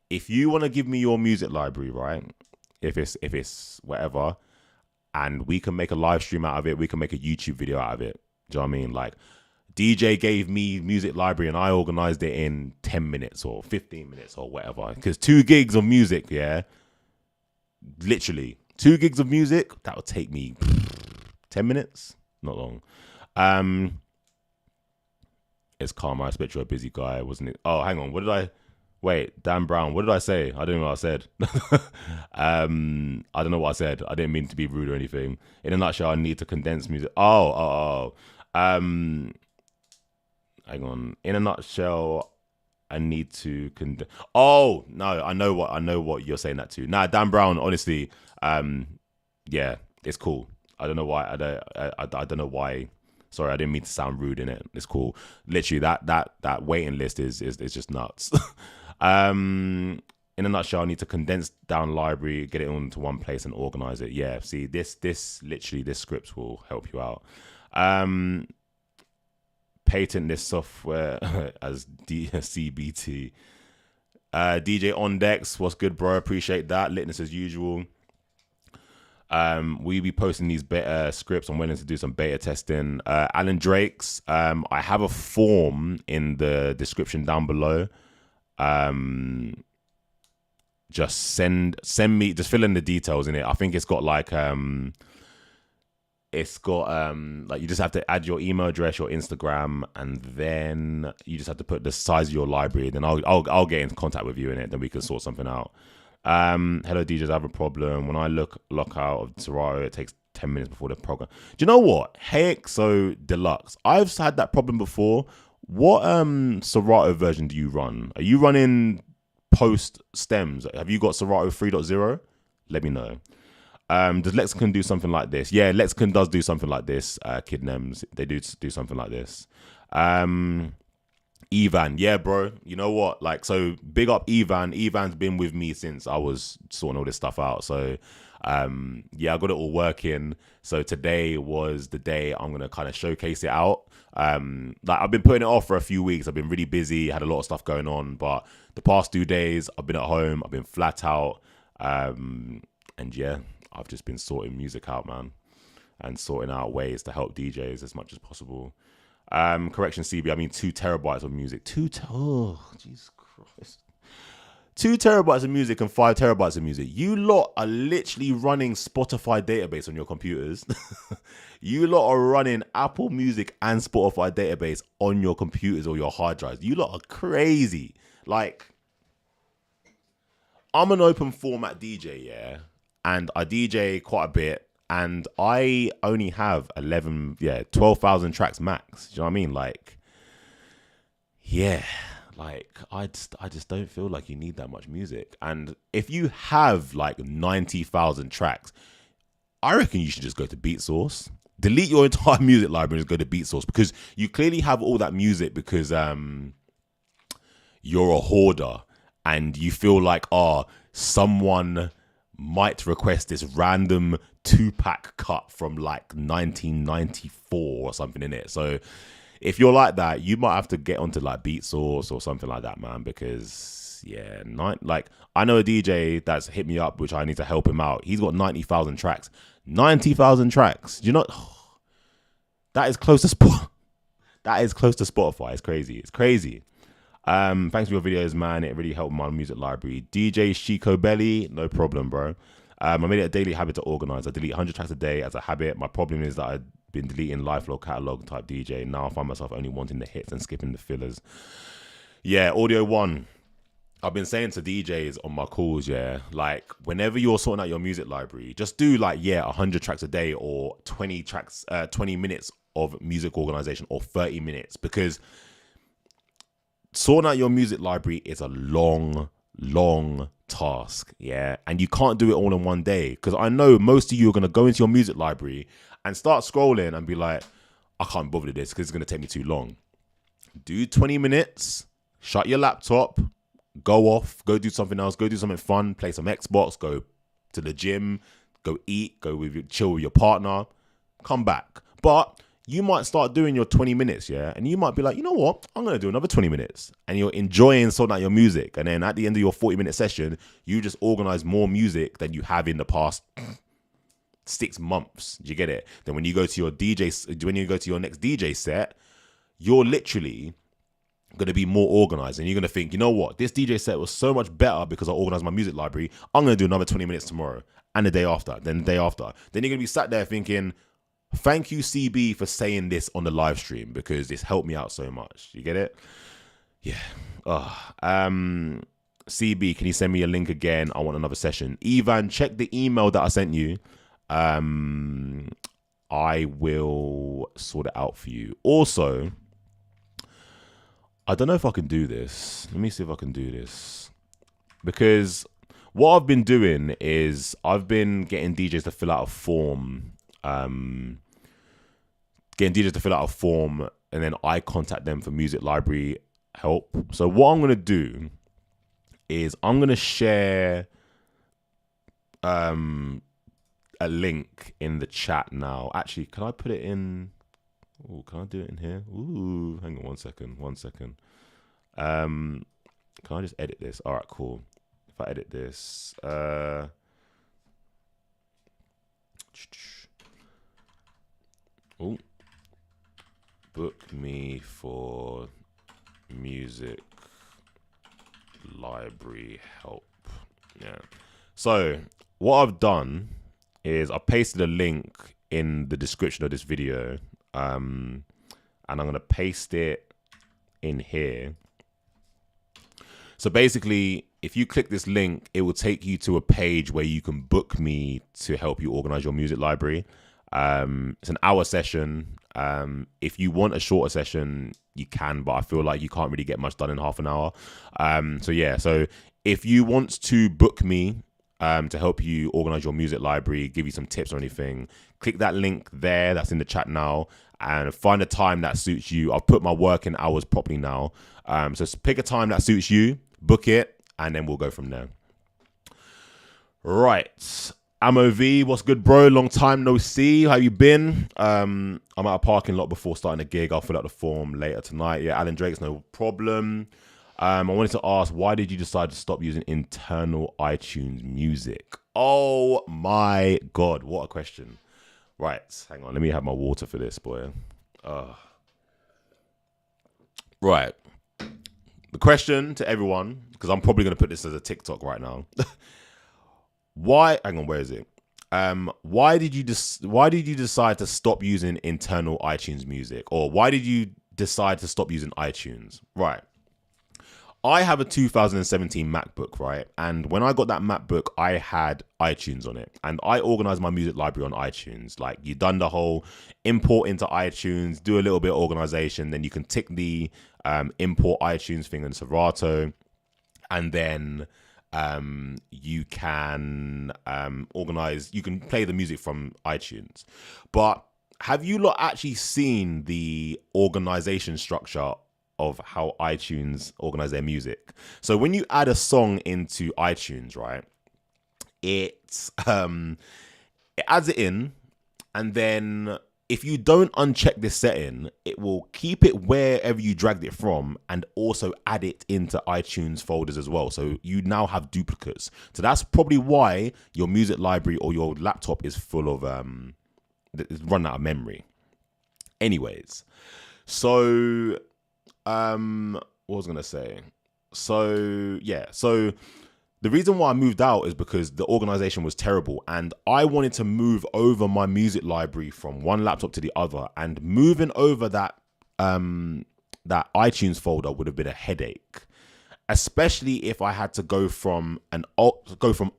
A: If you want to give me your music library, right? If it's whatever, and we can make a live stream out of it, we can make a YouTube video out of it. Do you know what I mean? Like, DJ gave me music library and I organized it in 10 minutes or 15 minutes or whatever. Because 2 gigs of music, yeah, literally 2 gigs of music, that would take me 10 minutes, not long. It's karma. I expect you're a busy guy, wasn't it? Oh, hang on. Wait, Dan Brown, what did I say? I don't know what I said. I don't know what I said. I didn't mean to be rude or anything. In a nutshell, I need to condense music. Hang on. In a nutshell, I need to condense. Oh, no, I know what you're saying that to. Nah, Dan Brown, honestly, yeah, it's cool. I don't know why. I don't know why. Sorry, I didn't mean to sound rude in it. It's cool. Literally, that waiting list is just nuts. In a nutshell, I need to condense down library, get it onto one place, and organize it. Yeah, see, this script will help you out. Patent this software as CBT. DJ on decks, what's good, bro? Appreciate that. Litness as usual. We be posting these beta scripts. I'm willing to do some beta testing. Alan Drake's. I have a form in the description down below. Just send me. Just fill in the details in it. I think it's got like you just have to add your email address, your Instagram, and then you just have to put the size of your library. Then I'll get in contact with you in it. Then we can sort something out. Hello DJs, I have a problem. When I lock out of Serato, it takes 10 minutes before the program. Do you know what? HeyXO Deluxe. I've had that problem before. What Serato version do you run? Are you running post stems? Have you got Serato 3.0? Let me know. Does Lexicon do something like this? Yeah, Lexicon does do something like this. Kidnems, they do something like this. Evan, yeah, bro. You know what? Like, so big up Evan. Evan's been with me since I was sorting all this stuff out. So, yeah, I got it all working. So today was the day I'm gonna kind of showcase it out. Like I've been putting it off for a few weeks. I've been really busy, had a lot of stuff going on, but the past 2 days I've been at home. I've been flat out, and yeah, I've just been sorting music out, man, and sorting out ways to help DJs as much as possible. Correction, CB, I mean 2 terabytes of music. Oh, Jesus Christ. 2 terabytes of music and 5 terabytes of music. You lot are literally running Spotify database on your computers. You lot are running Apple Music and Spotify database on your computers or your hard drives. You lot are crazy. Like, I'm an open format DJ, yeah, and I DJ quite a bit. And I only have 12,000 tracks max. Do you know what I mean? Like, yeah, like I just don't feel like you need that much music. And if you have like 90,000 tracks, I reckon you should just go to BeatSource, delete your entire music library and just go to BeatSource, because you clearly have all that music because you're a hoarder and you feel like, someone might request this random 2-pack cut from like 1994 or something in it. So if you're like that, you might have to get onto like BeatSource or something like that, man, because yeah, like I know a DJ that's hit me up, which I need to help him out. He's got 90,000 tracks. 90,000 tracks. Do you know? That is close to That is close to Spotify. It's crazy. It's crazy. Thanks for your videos, man. It really helped my music library. DJ Chico Belly, no problem, bro. I made it a daily habit to organize. I delete 100 tracks a day as a habit. My problem is that I've been deleting lifelog catalog type DJ. Now I find myself only wanting the hits and skipping the fillers. Yeah, Audio One. I've been saying to DJs on my calls, yeah, like whenever you're sorting out your music library, just do like, 100 tracks a day or 20 tracks, 20 minutes of music organization or 30 minutes, because sorting out your music library is a long task, yeah, and you can't do it all in one day, because I know most of you are going to go into your music library and start scrolling and be like, I can't bother with this because it's going to take me too long. Do 20 minutes, shut your laptop, go off, go do something else, go do something fun, play some Xbox, go to the gym, go eat, chill with your partner, come back. But you might start doing your 20 minutes, yeah? And you might be like, you know what? I'm going to do another 20 minutes. And you're enjoying sorting out your music. And then at the end of your 40-minute session, you just organize more music than you have in the past 6 months. Do you get it? Then when you go to your next DJ set, you're literally going to be more organized. And you're going to think, you know what? This DJ set was so much better because I organized my music library. I'm going to do another 20 minutes tomorrow and the day after, then the day after. Then you're going to be sat there thinking, thank you, CB, for saying this on the live stream because this helped me out so much. You get it? Yeah. CB, can you send me a link again? I want another session. Ivan, check the email that I sent you. I will sort it out for you. Also, I don't know if I can do this. Let me see if I can do this. Because what I've been doing is I've been getting DJs to fill out a form. And then I contact them for music library help. So what I'm going to do is I'm going to share a link in the chat now. Actually, can I put it in? Oh, can I do it in here? Ooh, hang on one second. Can I just edit this? All right, cool. If I edit this, book me for music library help. Yeah. So what I've done is I pasted a link in the description of this video, and I'm going to paste it in here. So basically, if you click this link, it will take you to a page where you can book me to help you organize your music library. It's an hour session. If you want a shorter session, you can, but I feel like you can't really get much done in half an hour. So if you want to book me to help you organize your music library, give you some tips or anything, click that link there that's in the chat now and find a time that suits you. I've put my working hours properly now. So pick a time that suits you, book it, and then we'll go from there. Right. Amov, what's good, bro? Long time no see. How you been? I'm at a parking lot before starting a gig. I'll fill out the form later tonight. Yeah, Alan Drake's no problem. I wanted to ask, why did you decide to stop using internal iTunes music? Oh my God, what a question. Right, hang on. Let me have my water for this, boy. Right. The question to everyone, because I'm probably going to put this as a TikTok right now. Why? Hang on, where is it? Why did you decide to stop using internal iTunes music, or why did you decide to stop using iTunes? Right. I have a 2017 MacBook, right? And when I got that MacBook, I had iTunes on it, and I organized my music library on iTunes. Like, you done the whole import into iTunes, do a little bit of organization, then you can tick the import iTunes thing in Serato, and then you can organize, you can play the music from iTunes. But have you lot actually seen the organization structure of how iTunes organize their music? So when you add a song into iTunes, right, it adds it in, and then if you don't uncheck this setting, it will keep it wherever you dragged it from and also add it into iTunes folders as well. So you now have duplicates. So that's probably why your music library or your laptop is full of it's run out of memory. Anyways, so what was I gonna say? So yeah, so the reason why I moved out is because the organization was terrible, and I wanted to move over my music library from one laptop to the other, and moving over that that iTunes folder would have been a headache, especially if I had to go from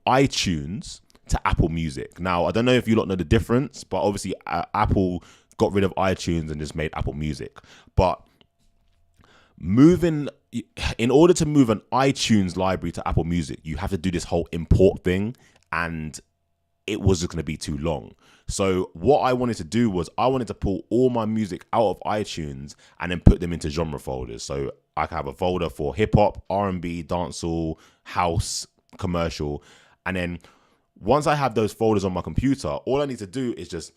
A: iTunes to Apple Music. Now, I don't know if you lot know the difference, but obviously Apple got rid of iTunes and just made Apple Music. But in order to move an iTunes library to Apple Music, you have to do this whole import thing, and it was just going to be too long. So what I wanted to do was I wanted to pull all my music out of iTunes and then put them into genre folders. So I can have a folder for hip hop, R&B, dancehall, house, commercial. And then once I have those folders on my computer, all I need to do is just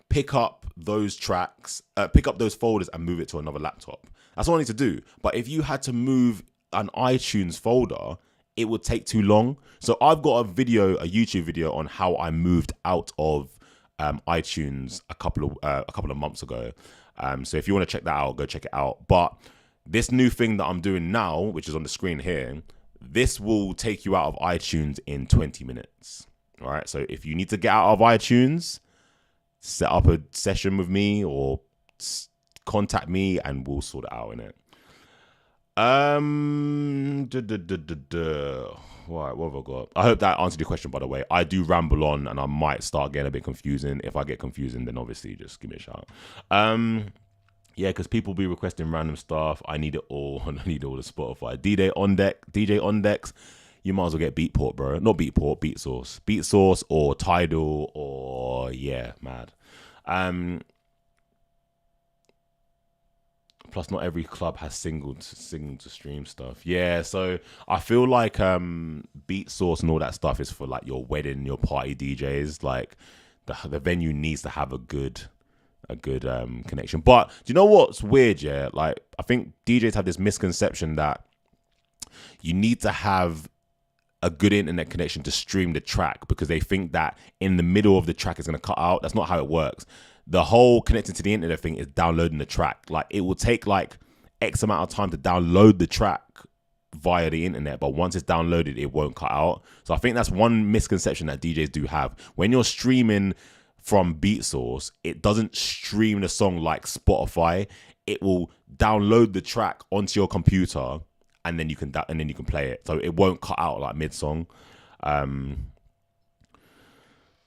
A: pick up those tracks, pick up those folders and move it to another laptop. That's all I need to do. But if you had to move an iTunes folder, it would take too long. So I've got a YouTube video on how I moved out of iTunes a couple of months ago. So if you want to check that out, go check it out. But this new thing that I'm doing now, which is on the screen here, this will take you out of iTunes in 20 minutes. All right. So if you need to get out of iTunes, set up a session with me or contact me and we'll sort it out in it. Right, what have I got? I hope that answered your question, by the way. I do ramble on and I might start getting a bit confusing. If I get confusing, then obviously just give me a shout. Yeah, because people be requesting random stuff. I need it all, and I need all the Spotify. DJ on decks. You might as well get Beatport, bro. Not Beatport, Beatsource or Tidal or yeah, mad. Plus, not every club has single to stream stuff. Yeah, so I feel like Beatsource and all that stuff is for like your wedding, your party DJs. Like the venue needs to have a good connection. But do you know what's weird? Yeah, like I think DJs have this misconception that you need to have a good internet connection to stream the track because they think that in the middle of the track is going to cut out. That's not how it works. The whole connecting to the internet thing is downloading the track. Like it will take like X amount of time to download the track via the internet, but once it's downloaded, it won't cut out. So I think that's one misconception that DJs do have. When you're streaming from Beatsource, it doesn't stream the song like Spotify. It will download the track onto your computer, and then you can play it. So it won't cut out like mid song.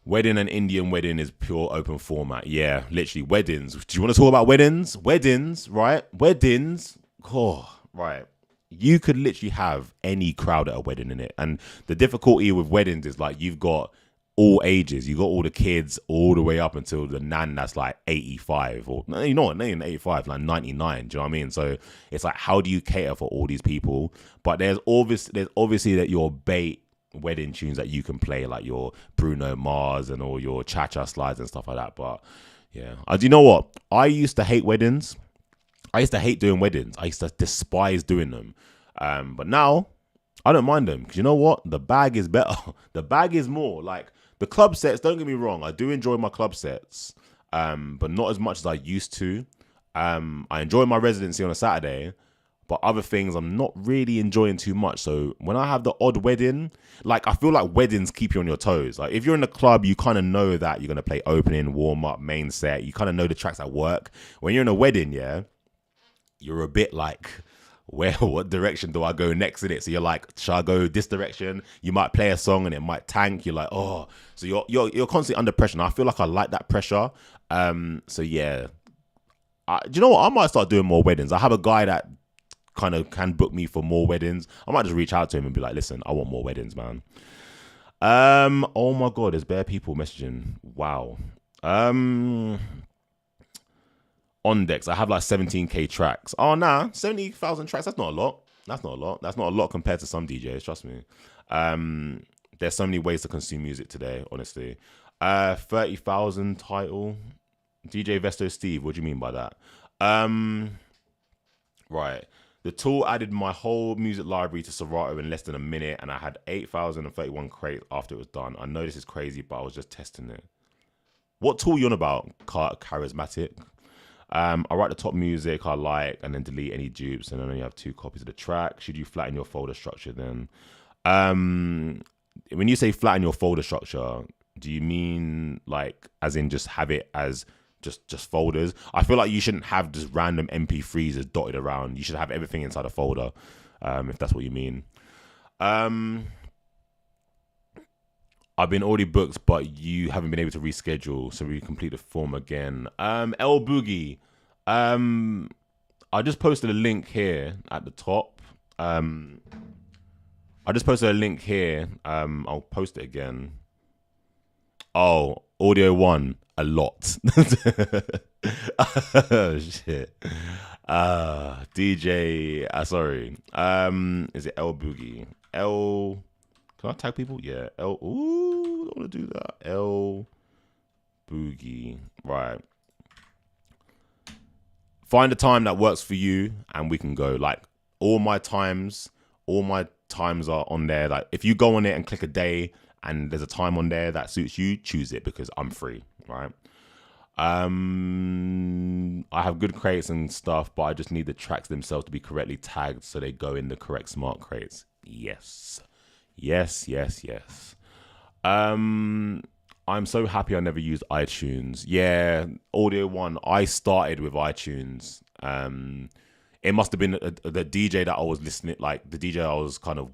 A: Wedding and Indian wedding is pure open format. Yeah, literally weddings. Do you want to talk about weddings? Weddings, right? Weddings. Oh, right. You could literally have any crowd at a wedding in it. And the difficulty with weddings is like you've got all ages. You got all the kids all the way up until the nan that's like 85 or you know what, not even 85, like 99. Do you know what I mean? So it's like, how do you cater for all these people? But there's obviously that your bait wedding tunes that you can play, like your Bruno Mars and all your cha-cha slides and stuff like that. But yeah, do you know what? I used to hate weddings. I used to hate doing weddings. I used to despise doing them. But now I don't mind them because you know what? The bag is better. The bag is more like the club sets. Don't get me wrong. I do enjoy my club sets, but not as much as I used to. I enjoy my residency on a Saturday, but other things I'm not really enjoying too much. So when I have the odd wedding, like I feel like weddings keep you on your toes. Like if you're in the club, you kind of know that you're going to play opening, warm up, main set. You kind of know the tracks that work. When you're in a wedding, yeah, you're a bit like, what direction do I go next in it? So you're like, should I go this direction? You might play a song and it might tank. You're like, oh, so you're constantly under pressure. And I feel like I like that pressure. So yeah, do you know what? I might start doing more weddings. I have a guy that kind of can book me for more weddings. I might just reach out to him and be like, listen, I want more weddings, man. Oh my God, there's bare people messaging. Wow. On decks, I have like 17k tracks. Oh nah, 70,000 tracks. That's not a lot. That's not a lot compared to some DJs. Trust me. There's so many ways to consume music today. Honestly, 30,000 title. DJ Vesto Steve. What do you mean by that? Right. The tool added my whole music library to Serato in less than a minute, and I had 8,031 crates after it was done. I know this is crazy, but I was just testing it. What tool you on about? Charismatic. I write the top music I like and then delete any dupes, and then you have 2 copies of the track. Should you flatten your folder structure then? When you say flatten your folder structure, do you mean like as in just have it as just folders? I feel like you shouldn't have just random MP3s as dotted around. You should have everything inside a folder, if that's what you mean. I've been already booked, but you haven't been able to reschedule, so we complete the form again. L Boogie, I just posted a link here at the top. I just posted a link here. I'll post it again. Oh, audio 1, a lot. Oh, shit. DJ, sorry. Is it L Boogie? L. Can I tag people? Yeah. L. Ooh, I want to do that. L Boogie. Right. Find a time that works for you and we can go. Like all my times are on there. Like if you go on it and click a day and there's a time on there that suits you, choose it because I'm free, right? I have good crates and stuff, but I just need the tracks themselves to be correctly tagged so they go in the correct smart crates. Yes. I'm so happy I never used iTunes. Yeah, Audio One. I started with iTunes. It must have been the DJ that I was listening, like the DJ I was kind of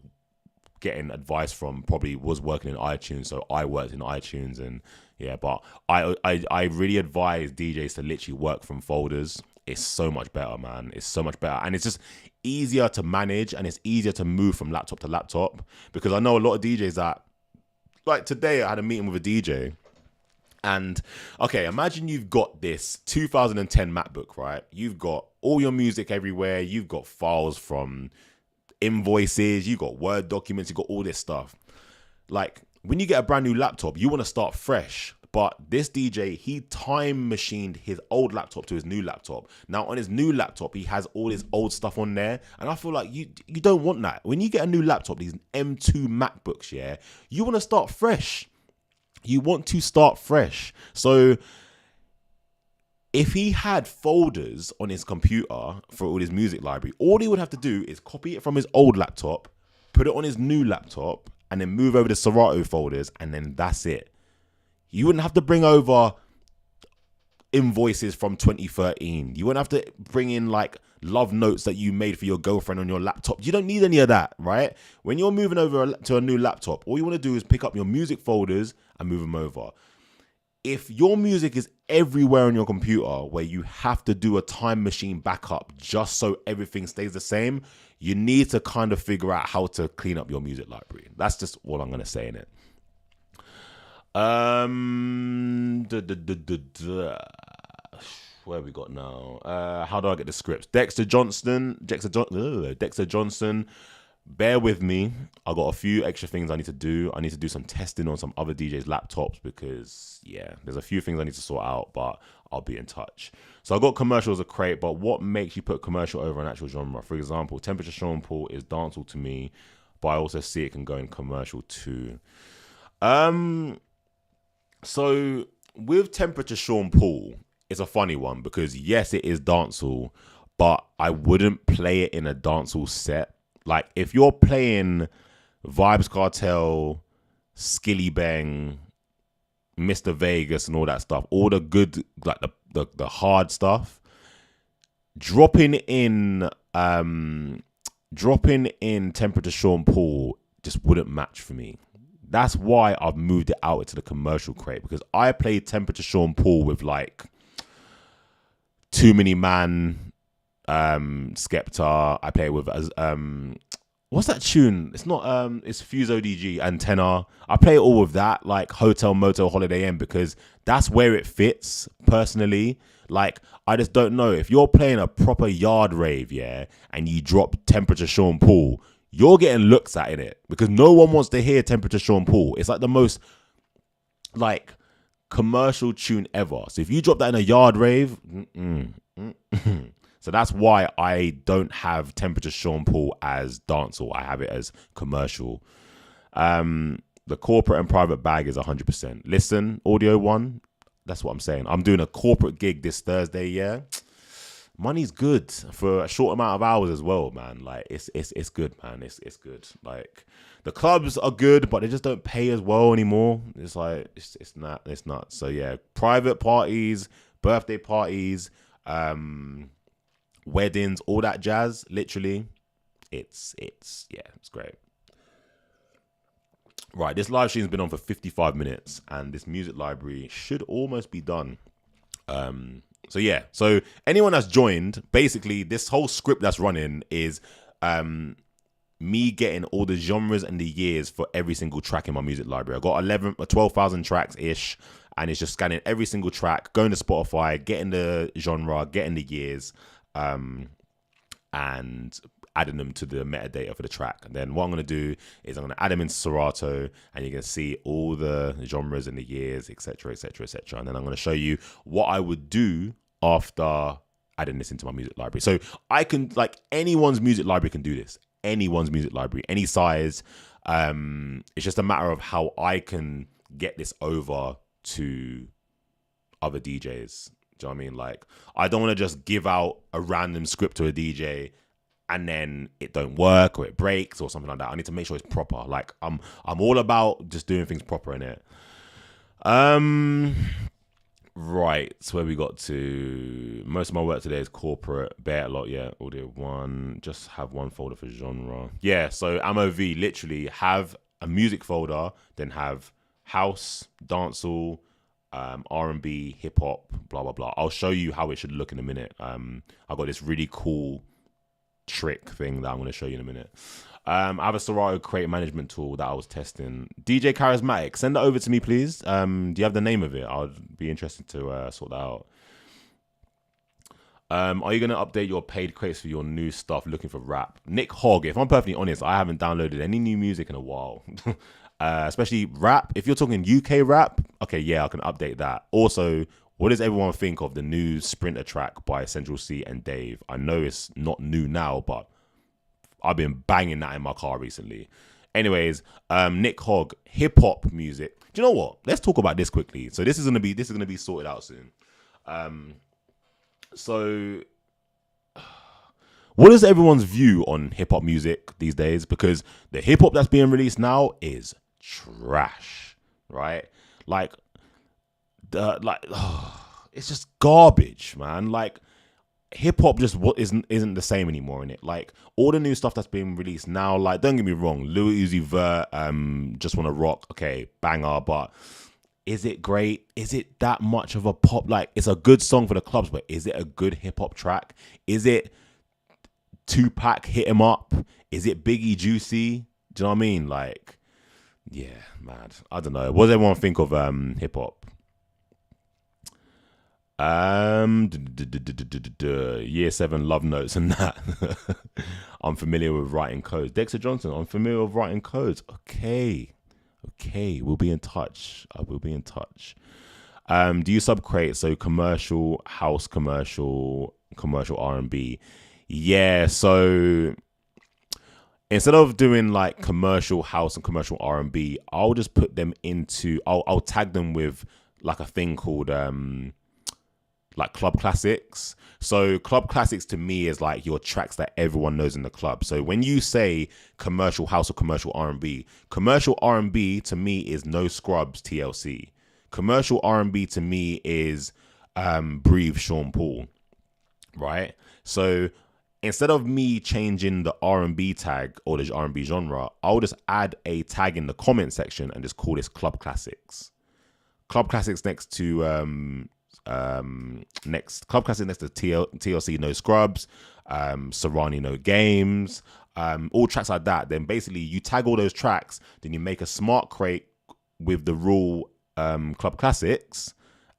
A: getting advice from probably was working in iTunes, so I worked in iTunes. And yeah, but I really advise DJs to literally work from folders. It's so much better, man. It's so much better, and it's just easier to manage, and it's easier to move from laptop to laptop, because I know a lot of DJs that, like today I had a meeting with a DJ, and okay, imagine you've got this 2010 MacBook, right? You've got all your music everywhere, you've got files from invoices, you've got Word documents, you've got all this stuff. Like when you get a brand new laptop, you want to start fresh. But this DJ, he time machined his old laptop to his new laptop. Now on his new laptop, he has all his old stuff on there. And I feel like you don't want that. When you get a new laptop, these M2 MacBooks, yeah, you want to start fresh. You want to start fresh. So if he had folders on his computer for all his music library, all he would have to do is copy it from his old laptop, put it on his new laptop, and then move over the Serato folders, and then that's it. You wouldn't have to bring over invoices from 2013. You wouldn't have to bring in like love notes that you made for your girlfriend on your laptop. You don't need any of that, right? When you're moving over to a new laptop, all you want to do is pick up your music folders and move them over. If your music is everywhere on your computer where you have to do a time machine backup just so everything stays the same, you need to kind of figure out how to clean up your music library. That's just all I'm going to say in it. Where we got now? How do I get the scripts? Dexter Johnson. Bear with me. I got a few extra things I need to do. I need to do some testing on some other DJs' laptops because, yeah, there's a few things I need to sort out, but I'll be in touch. So I got commercial as a crate, but what makes you put commercial over an actual genre? For example, Temperature Sean Paul is dancehall to me, but I also see it can go in commercial too. So with Temperature Sean Paul, it's a funny one because yes, it is dancehall, but I wouldn't play it in a dancehall set. Like if you're playing Vibes Cartel, Skilly Bang, Mr. Vegas and all that stuff, all the good, like the hard stuff, dropping in Temperature Sean Paul just wouldn't match for me. That's why I've moved it out into the commercial crate, because I played Temperature Sean Paul with like Too Many Man, Skepta. I play with what's that tune? It's not it's Fuse ODG, Antenna. I play it all with that, like Hotel Motel Holiday Inn, because that's where it fits personally. Like I just don't know if you're playing a proper yard rave, yeah, and you drop Temperature Sean Paul, you're getting looks at in it because no one wants to hear Temperature Sean Paul. It's like the most like commercial tune ever. So if you drop that in a yard rave, so that's why I don't have Temperature Sean Paul as dancehall. I have it as commercial. The corporate and private bag is 100%. Listen, Audio One, that's what I'm saying. I'm doing a corporate gig this Thursday, yeah. Money's good for a short amount of hours as well, man. Like it's good, man. It's good. Like the clubs are good, but they just don't pay as well anymore. It's like it's not. So yeah, private parties, birthday parties, weddings, all that jazz. Literally, it's great. Right, this live stream's been on for 55 minutes, and this music library should almost be done. So yeah, so anyone that's joined, basically this whole script that's running is me getting all the genres and the years for every single track in my music library. I got 12,000 tracks ish, and it's just scanning every single track, going to Spotify, getting the genre, getting the years, and adding them to the metadata for the track. And then what I'm going to do is I'm going to add them into Serato, and you're going to see all the genres and the years, etc., etc., etc. And then I'm going to show you what I would do after adding this into my music library. So I can, like, anyone's music library can do this. Anyone's music library, any size. It's just a matter of how I can get this over to other DJs. Do you know what I mean? Like, I don't want to just give out a random script to a DJ and then it don't work or it breaks or something like that. I need to make sure it's proper. Like, I'm all about just doing things proper in it. Right, so where we got to. Most of my work today is corporate. Bear a lot, yeah. Audio 1. Just have one folder for genre. Yeah, so MOV, literally have a music folder, then have house, dancehall, R&B, hip hop, blah blah blah. I'll show you how it should look in a minute. I've got this really cool trick thing that I'm going to show you in a minute. I have a Serato creative management tool that I was testing. DJ Charismatic, send that over to me, please. Do you have the name of it? I'd be interested to sort that out. Are you going to update your paid crates for your new stuff? Looking for rap. Nick Hogg, if I'm perfectly honest, I haven't downloaded any new music in a while. Especially rap. If you're talking UK rap, okay, yeah, I can update that. Also, what does everyone think of the new Sprinter track by Central C and Dave? I know it's not new now, but I've been banging that in my car recently. Anyways, Nick Hogg, hip hop music. Do you know what? Let's talk about this quickly. So this is gonna be sorted out soon. So what is everyone's view on hip hop music these days? Because the hip hop that's being released now is trash, right? It's just garbage, man. Like, hip hop just isn't the same anymore in it. Like, all the new stuff that's being released now, like, don't get me wrong, Lil Uzi Vert, Just Wanna Rock, okay, banger, but is it great? Is it that much of a pop? Like, it's a good song for the clubs, but is it a good hip hop track? Is it Tupac Hit 'Em Up? Is it Biggie Juicy? Do you know what I mean? Like, yeah, mad. I don't know. What does everyone think of hip hop? Year 7 love notes and that. I'm familiar with writing codes. Dexter Johnson, I'm familiar with writing codes. Okay, we'll be in touch. I will be in touch. Do you subcrate? So commercial house, commercial R&B. Yeah, so instead of doing like commercial house and commercial R&B, I'll just put them into, I'll tag them with like a thing called like club classics. So club classics to me is like your tracks that everyone knows in the club. So when you say commercial house or commercial R&B to me is No Scrubs TLC. Commercial R&B to me is Breathe Sean Paul, right? So instead of me changing the R&B tag or the R&B genre, I'll just add a tag in the comment section and just call this club classics. Club classics next to TLC No Scrubs, Serrani No Games, all tracks like that. Then basically you tag all those tracks, then you make a smart crate with the rule club classics,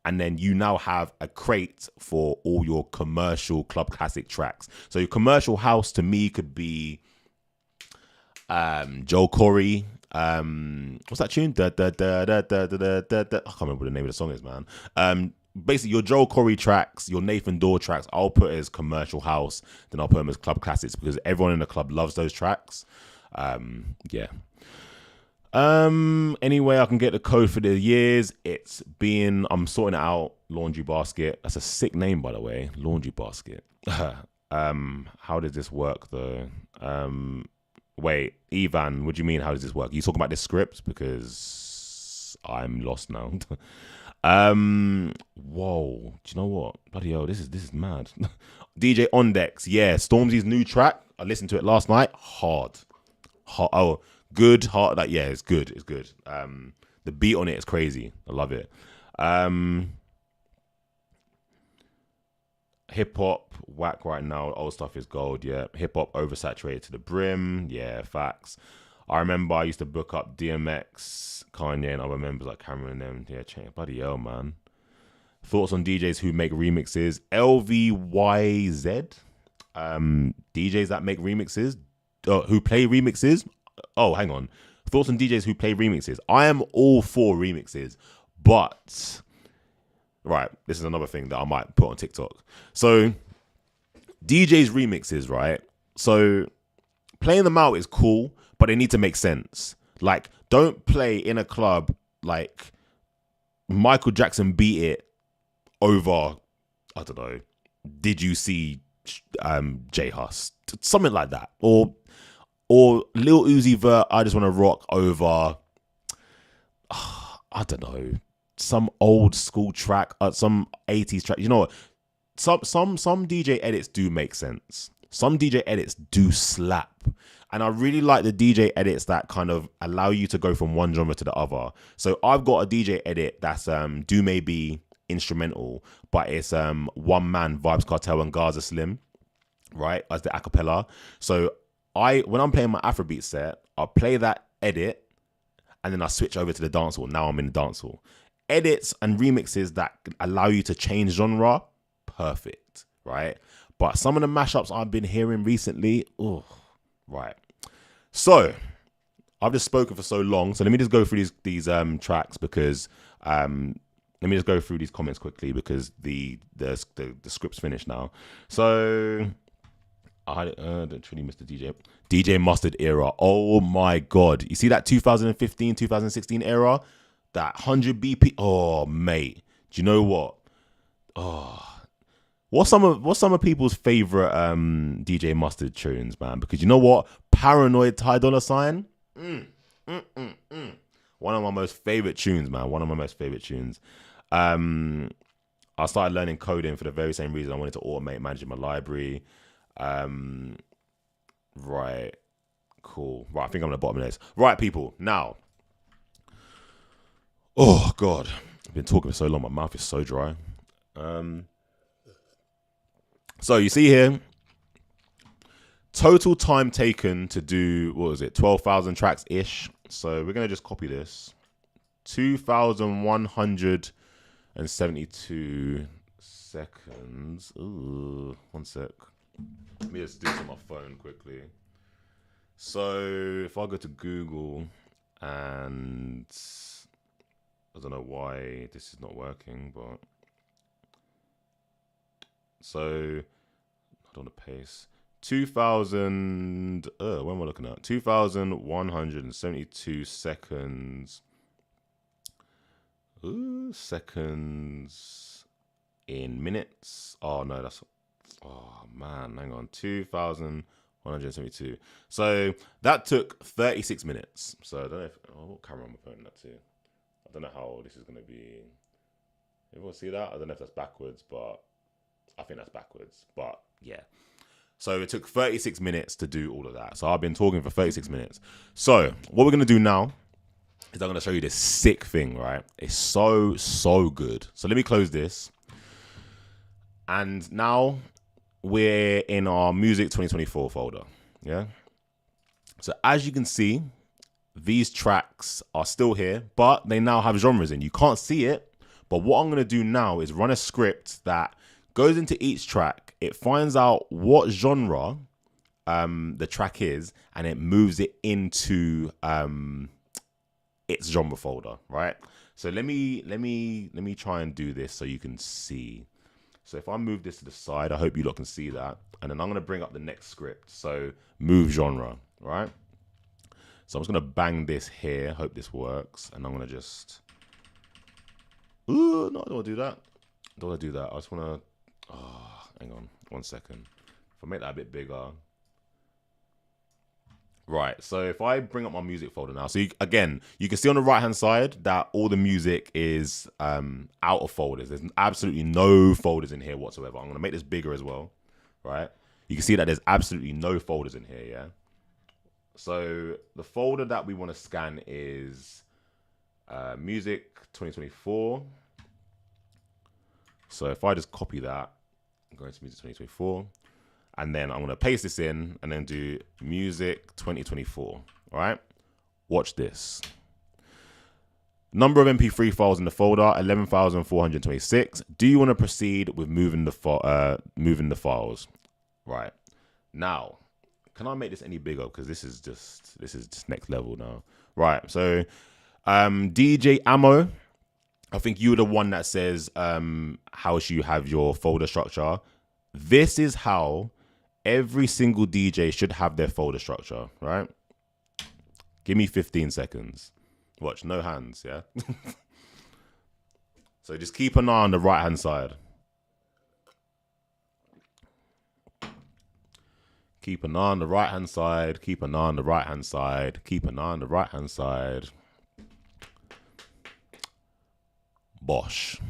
A: and then you now have a crate for all your commercial club classic tracks. So your commercial house to me could be Joel Corey. What's that tune? I can't remember what the name of the song is, man. Basically your Joel Corey tracks, your Nathan Dorr tracks, I'll put as commercial house, then I'll put them as club classics because everyone in the club loves those tracks. Yeah. Anyway, I can get the code for the years. I'm sorting it out. Laundry Basket. That's a sick name, by the way. Laundry Basket. How does this work though? Wait, Ivan, what do you mean? How does this work? Are you talking about this script? Because I'm lost now. Whoa, do you know what? Bloody hell, this is mad. DJ Ondex, yeah, Stormzy's new track. I listened to it last night. Hard. Oh, good, hard. Like, yeah, it's good. The beat on it is crazy. I love it. Hip hop whack right now. Old stuff is gold. Yeah, hip hop oversaturated to the brim. Yeah, facts. I remember I used to book up DMX, Kanye, and other members like Cameron and them. Yeah, bloody hell, man. Thoughts on DJs who make remixes? LVYZ. DJs that make remixes, who play remixes. Oh, hang on. Thoughts on DJs who play remixes. I am all for remixes, but right, this is another thing that I might put on TikTok. So DJs remixes, right? So playing them out is cool, but they need to make sense. Like, don't play in a club like Michael Jackson beat it over, I don't know, Did You See J Hus? Something like that. Or Lil Uzi Vert, I Just Want to Rock over, I don't know, some old school track, some 80s track. You know what? Some DJ edits do make sense. Some DJ edits do slap. And I really like the DJ edits that kind of allow you to go from one genre to the other. So I've got a DJ edit that's Do Maybe instrumental, but it's one man, Vibes Cartel and Gaza Slim, right, as the acapella. So when I'm playing my Afrobeat set, I'll play that edit and then I switch over to the dancehall. Now I'm in the dancehall. Edits and remixes that allow you to change genre, perfect, right? But some of the mashups I've been hearing recently, right. So I've just spoken for so long. So let me just go through these tracks because let me just go through these comments quickly because the script's finished now. So I truly missed the DJ Mustard era. Oh my God. You see that 2015, 2016 era? That 100 BP. Oh, mate. Do you know what? Oh, what's some of people's favorite DJ Mustard tunes, man? Because you know what? Paranoid Ty Dolla Sign. One of my most favorite tunes, man. One of my most favorite tunes. I started learning coding for the very same reason. I wanted to automate managing my library. Right. Cool. Right. I think I'm at the bottom of this. Right, people. Now. Oh, God. I've been talking for so long. My mouth is so dry. So you see here, total time taken to do, 12,000 tracks-ish. So we're going to just copy this. 2,172 seconds. Ooh, 1 sec. Let me just do this on my phone quickly. So if I go to Google and I don't know why this is not working, but so I don't want to paste 2,000. When am I looking at? 2,172 seconds. Seconds in minutes. Oh no, that's. Oh man, hang on. 2,172. So that took 36 minutes. So I don't know if what camera am I putting that to? I don't know how this is gonna be. Everyone see that? I don't know if that's backwards, but I think that's backwards. But yeah. So it took 36 minutes to do all of that. So I've been talking for 36 minutes. So what we're gonna do now is I'm gonna show you this sick thing, right? It's so good. So let me close this. And now we're in our music 2024 folder. Yeah. So as you can see, these tracks are still here, but they now have genres in. You can't see it, but what I'm going to do now is run a script that goes into each track. It finds out what genre the track is, and it moves it into its genre folder, right? So let me try and do this so you can see. So if I move this to the side, I hope you lot can see that. And then I'm going to bring up the next script. So move genre, right? So I'm just going to bang this here. Hope this works. And I'm going to just... Ooh, no, I don't want to do that. I don't want to do that. I just want to... Oh, hang on 1 second. If I make that a bit bigger... Right, so if I bring up my music folder now, so again, you can see on the right-hand side that all the music is out of folders. There's absolutely no folders in here whatsoever. I'm going to make this bigger as well, right? You can see that there's absolutely no folders in here, yeah? So the folder that we want to scan is Music 2024. So if I just copy that, I'm going to Music 2024. And then I'm going to paste this in and then do Music 2024. All right. Watch this. Number of MP3 files in the folder, 11,426. Do you want to proceed with moving the files? Right. Now, can I make this any bigger? Because this is just next level now. Right. So, DJ Ammo, I think you were the one that says how should you have your folder structure. This is how every single DJ should have their folder structure, right? Give me 15 seconds. Watch, no hands, yeah? So just keep an eye on the right-hand side. Keep an eye on the right-hand side. Keep an eye on the right-hand side. Keep an eye on the right-hand side. Bosh.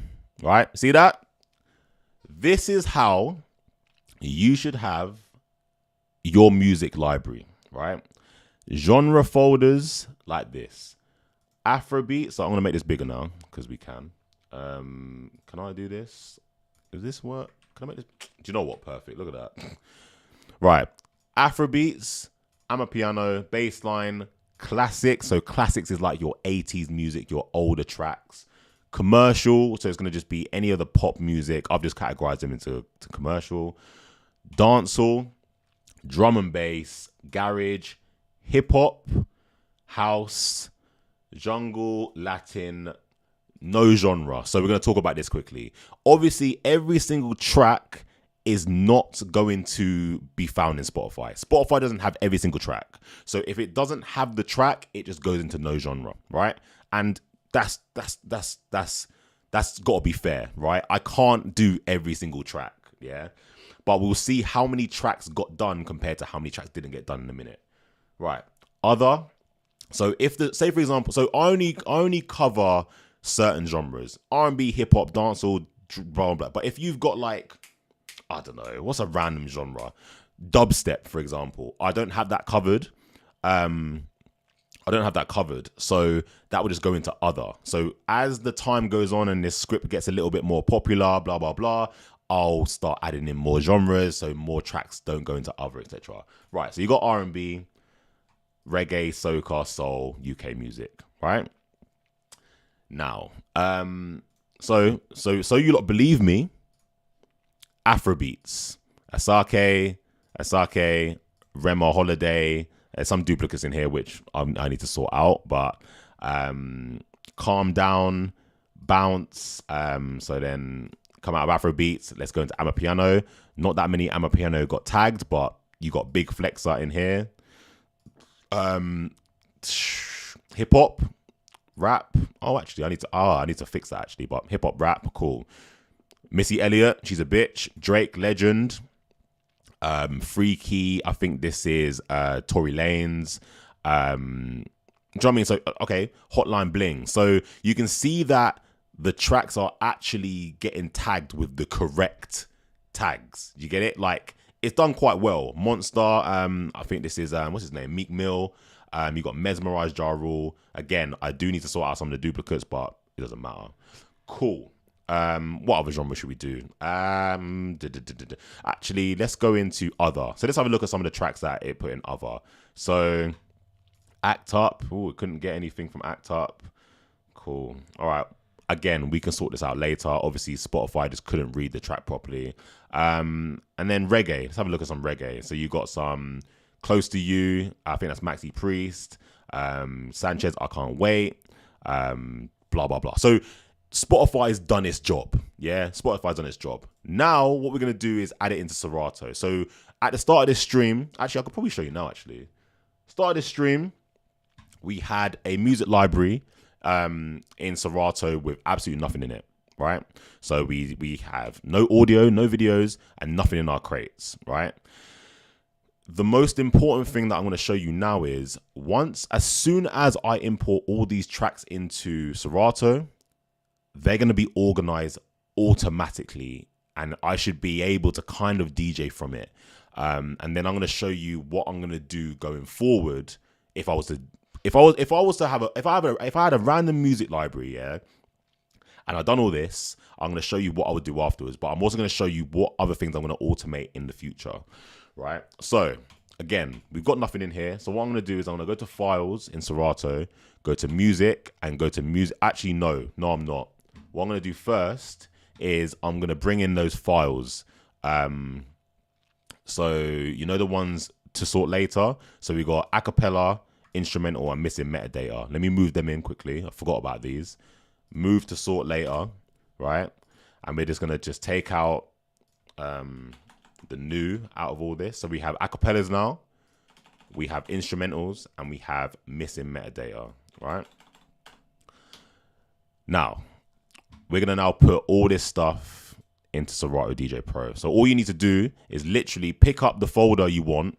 A: Right? See that? This is how you should have your music library, right? Genre folders like this. Afrobeat. So I'm going to make this bigger now because we can. Can I do this? Does this work? Can I make this? Do you know what? Perfect. Look at that. Right. Afrobeats, Amapiano, bassline, classics. So classics is like your 80s music, your older tracks. Commercial, so it's going to just be any of the pop music. I've just categorized them into commercial. Dancehall, drum and bass, garage, hip hop, house, jungle, Latin, no genre. So we're going to talk about this quickly. Obviously, every single track is not going to be found in Spotify. Spotify doesn't have every single track. So if it doesn't have the track, it just goes into no genre, right? And that's got to be fair, right? I can't do every single track, yeah? But we'll see how many tracks got done compared to how many tracks didn't get done in a minute. Right. Other. So if say for example, so I only cover certain genres. R&B, hip hop, dancehall, blah, blah. But if you've got like, I don't know, what's a random genre? Dubstep, for example. I don't have that covered. So that would just go into other. So as the time goes on and this script gets a little bit more popular, blah, blah, blah, I'll start adding in more genres so more tracks don't go into other, etc. Right, so you got R&B, reggae, soca, soul, UK music, right? Now, so you lot believe me, Afrobeats, Asake, Rema Holiday. There's some duplicates in here which I need to sort out, but Calm Down, Bounce. So then come out of Afrobeats. Let's go into Amapiano. Not that many Amapiano got tagged, but you got Big Flexer in here. Hip hop, rap. Oh, actually, I need to fix that actually. But hip hop, rap, cool. Missy Elliott, she's a bitch. Drake, Legend. Freaky, I think this is Tory Lanez. Do you know what I mean? So okay, Hotline Bling. So you can see that the tracks are actually getting tagged with the correct tags. You get it? Like it's done quite well. Monster, I think this is what's his name? Meek Mill. You got Mesmerize, Ja Rule. Again, I do need to sort out some of the duplicates, but it doesn't matter. Cool. What other genre should we do? Actually, let's go into other. So let's have a look at some of the tracks that it put in other. So Act Up. Oh, couldn't get anything from Act Up. Cool. All right. Again, we can sort this out later. Obviously, Spotify just couldn't read the track properly. And then reggae. Let's have a look at some reggae. So you got some Close to You. I think that's Maxi Priest. Sanchez, I Can't Wait. Blah, blah, blah. So Spotify's done its job. Yeah, Spotify's done its job. Now, what we're going to do is add it into Serato. So at the start of this stream, actually, I could probably show you now, actually. Start of this stream, we had a music library in Serato with absolutely nothing in it, right? So we have no audio, no videos, and nothing in our crates, right? The most important thing that I'm going to show you now is as soon as I import all these tracks into Serato, they're going to be organized automatically, and I should be able to kind of DJ from it. And then I'm going to show you what I'm going to do going forward if I had a random music library, yeah, and I've done all this. I'm going to show you what I would do afterwards, but I'm also going to show you what other things I'm going to automate in the future, right? So again, we've got nothing in here. So what I'm going to do is I'm going to go to Files in Serato, go to Music, and go to Music. Actually, no, I'm not. What I'm going to do first is I'm going to bring in those files. So you know the ones to sort later. So we got acapella, instrumental, and missing metadata. Let me move them in quickly. I forgot about these. Move to sort later, right? And we're just gonna just take out the new out of all this. So we have acapellas now, we have instrumentals, and we have missing metadata, right? Now, we're gonna now put all this stuff into Serato DJ Pro. So all you need to do is literally pick up the folder you want,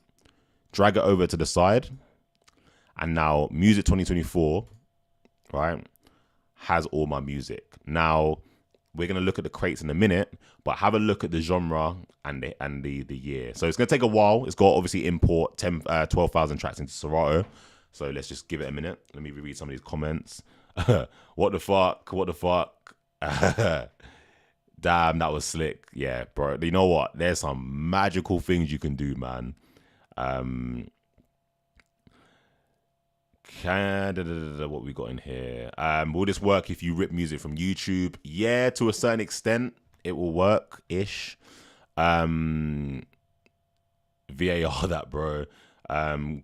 A: drag it over to the side, and now Music 2024, right, has all my music. Now, we're going to look at the crates in a minute, but have a look at the genre and the year. So it's going to take a while. It's got obviously import 12,000 tracks into Serato. So let's just give it a minute. Let me reread some of these comments. What the fuck? What the fuck? Damn, that was slick. Yeah, bro. You know what? There's some magical things you can do, man. What we got in here? Will this work if you rip music from YouTube? Yeah, to a certain extent, it will work-ish. VAR that, bro.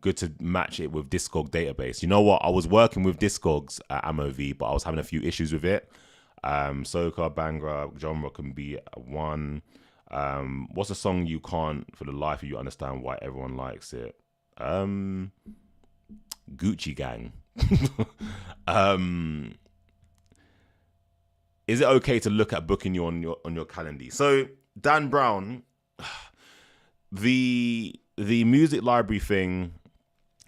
A: Good to match it with Discog database. You know what? I was working with Discogs at AmoV, but I was having a few issues with it. Soca, Bangra, genre can be one. What's a song you can't, for the life of you, understand why everyone likes it? Gucci Gang. Is it okay to look at booking you on your calendar? So Dan Brown, the music library thing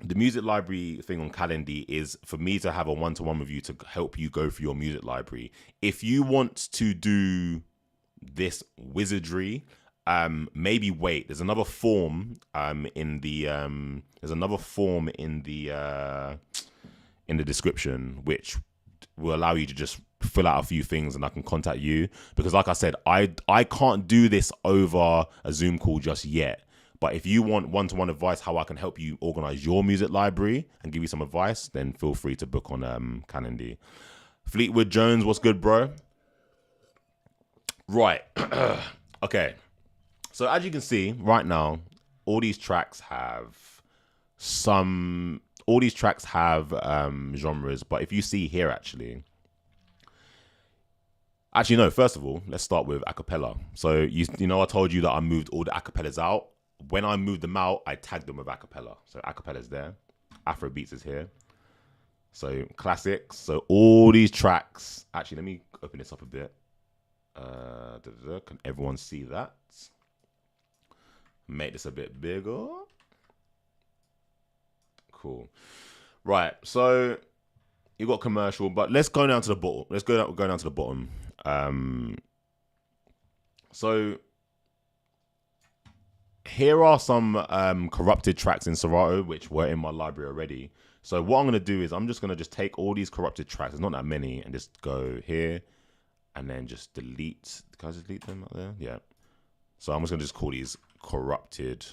A: on Calendly is for me to have a one-to-one with you to help you go through your music library. If you want to do this wizardry, maybe wait. There's another form in the description which will allow you to just fill out a few things and I can contact you, because like I said, I can't do this over a Zoom call just yet. But if you want one-to-one advice how I can help you organize your music library and give you some advice, then feel free to book on Calendly. Fleetwood Jones, what's good, bro? Right. Okay. So as you can see right now, all these tracks have genres, but if you see here actually no, first of all, let's start with acapella. So you know I told you that I moved all the acapellas out. When I moved them out, I tagged them with acapella. So acapella's there. Afrobeats is here. So classics. So all these tracks. Actually, let me open this up a bit. Can everyone see that? Make this a bit bigger. Cool. Right. So you got commercial, but let's go down to the bottom. Let's go down to the bottom. So here are some corrupted tracks in Serato which were in my library already. So what I'm going to do is I'm just going to take all these corrupted tracks, there's not that many, and just go here and then just delete. Can I just delete them up there? Yeah. So I'm just going to call these corrupted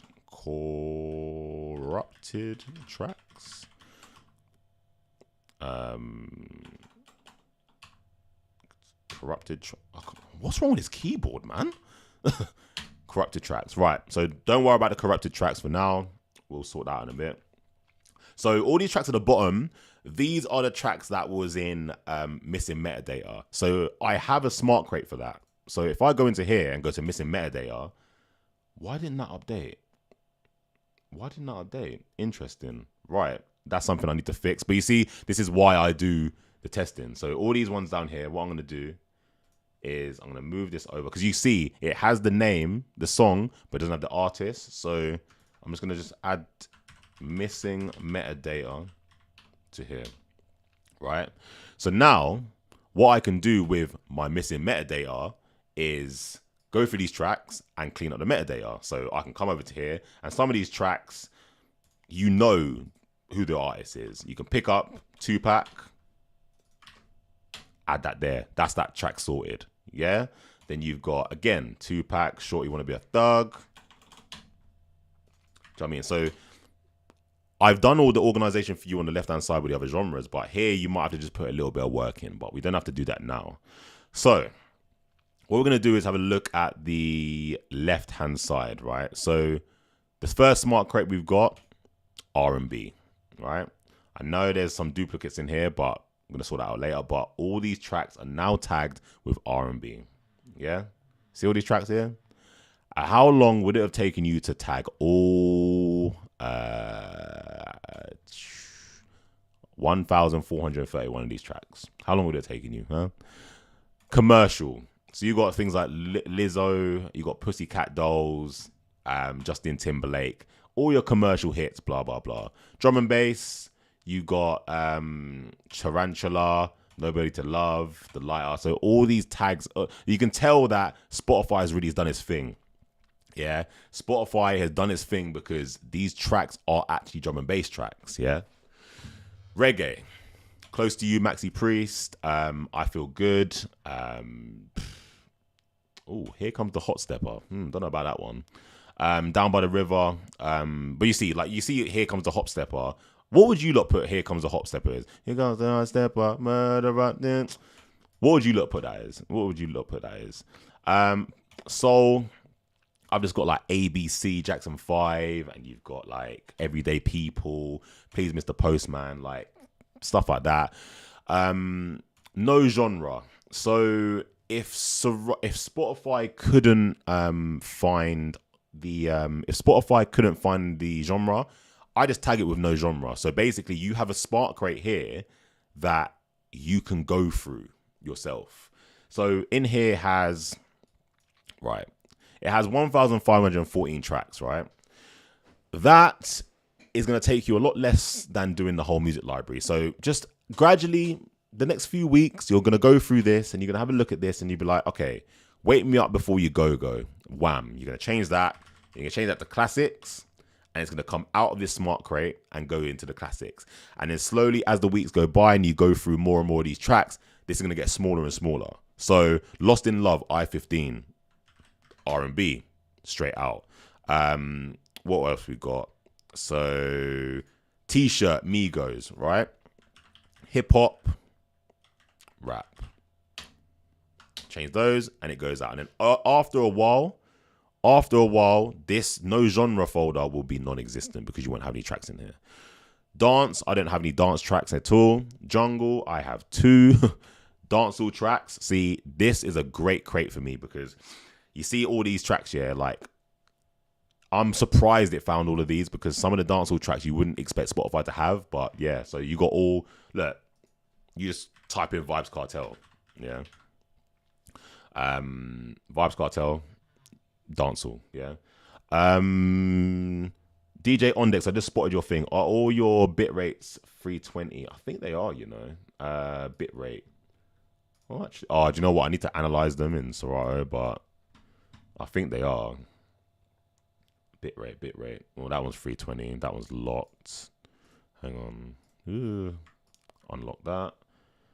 A: tracks. What's wrong with his keyboard, man? Corrupted tracks, right? So don't worry about the corrupted tracks for now. We'll sort that out in a bit. So all these tracks at the bottom, these are the tracks that was in missing metadata. So I have a smart crate for that. So if I go into here and go to missing metadata, why didn't that update? Interesting. Right. That's something I need to fix. But you see, this is why I do the testing. So all these ones down here, what I'm going to do is I'm going to move this over. Because you see, it has the name, the song, but it doesn't have the artist. So I'm just going to just add missing metadata to here. Right? So now, what I can do with my missing metadata is go through these tracks and clean up the metadata. So I can come over to here, and some of these tracks, you know who the artist is. You can pick up Tupac, add that there. That's that track sorted. Yeah? Then you've got, again, Tupac, Shorty Wanna Be a Thug. Do you know what I mean? So I've done all the organization for you on the left-hand side with the other genres, but here you might have to just put a little bit of work in, but we don't have to do that now. So what we're going to do is have a look at the left-hand side, right? So The first smart crate we've got, R&B, right? I know there's some duplicates in here, but I'm going to sort that out later. But all these tracks are now tagged with R&B. Yeah? See all these tracks here? How long would it have taken you to tag all 1,431 of these tracks? How long would it have taken you, huh? Commercial. So you got things like Lizzo, you got Pussycat Dolls, Justin Timberlake, all your commercial hits, blah, blah, blah. Drum and bass, you got Tarantula, Nobody to Love, The Lighter. So all these tags, you can tell that Spotify has really done its thing. Yeah, Spotify has done its thing because these tracks are actually drum and bass tracks. Yeah, reggae, Close to You, Maxi Priest, I Feel Good. Here Comes the Hot Stepper. Don't know about that one. Down by the River. But you see Here Comes the Hot Stepper. What would you lot put Here Comes the Hot Stepper is? Here comes the hot stepper, murderer. What would you lot put that is? So I've just got like ABC, Jackson 5, and you've got like Everyday People, Please Mr. Postman, like stuff like that. No genre. So if Spotify couldn't find the genre, I just tag it with no genre. So basically you have a smart crate here that you can go through yourself. So in here has, right, it has 1,514 tracks, right? That is going to take you a lot less than doing the whole music library. So just gradually, the next few weeks, you're going to go through this and you're going to have a look at this and you'll be like, okay, wake me up before you go. Wham. You're going to change that. You're going to change that to classics. And it's going to come out of this smart crate and go into the classics. And then slowly, as the weeks go by and you go through more and more of these tracks, this is going to get smaller and smaller. So Lost in Love, I-15, R&B, straight out. What else we got? So T-shirt, Migos, right? Hip hop, rap. Change those and it goes out. And then after a while, this no genre folder will be non-existent because you won't have any tracks in here. Dance, I don't have any dance tracks at all. Jungle, I have 2 dancehall tracks. See, this is a great crate for me because you see all these tracks here, like I'm surprised it found all of these because some of the dancehall tracks you wouldn't expect Spotify to have. But yeah, so you got all, look, you just type in Vibes Cartel. Yeah. Vibes Cartel, dancehall. Yeah. DJ Ondex, I just spotted your thing. Are all your bit rates 320? I think they are, you know. Bit rate. Well, actually, do you know what? I need to analyze them in Serato, but I think they are. Bit rate. Well, that one's 320. That one's locked. Hang on. Ooh. Unlock that.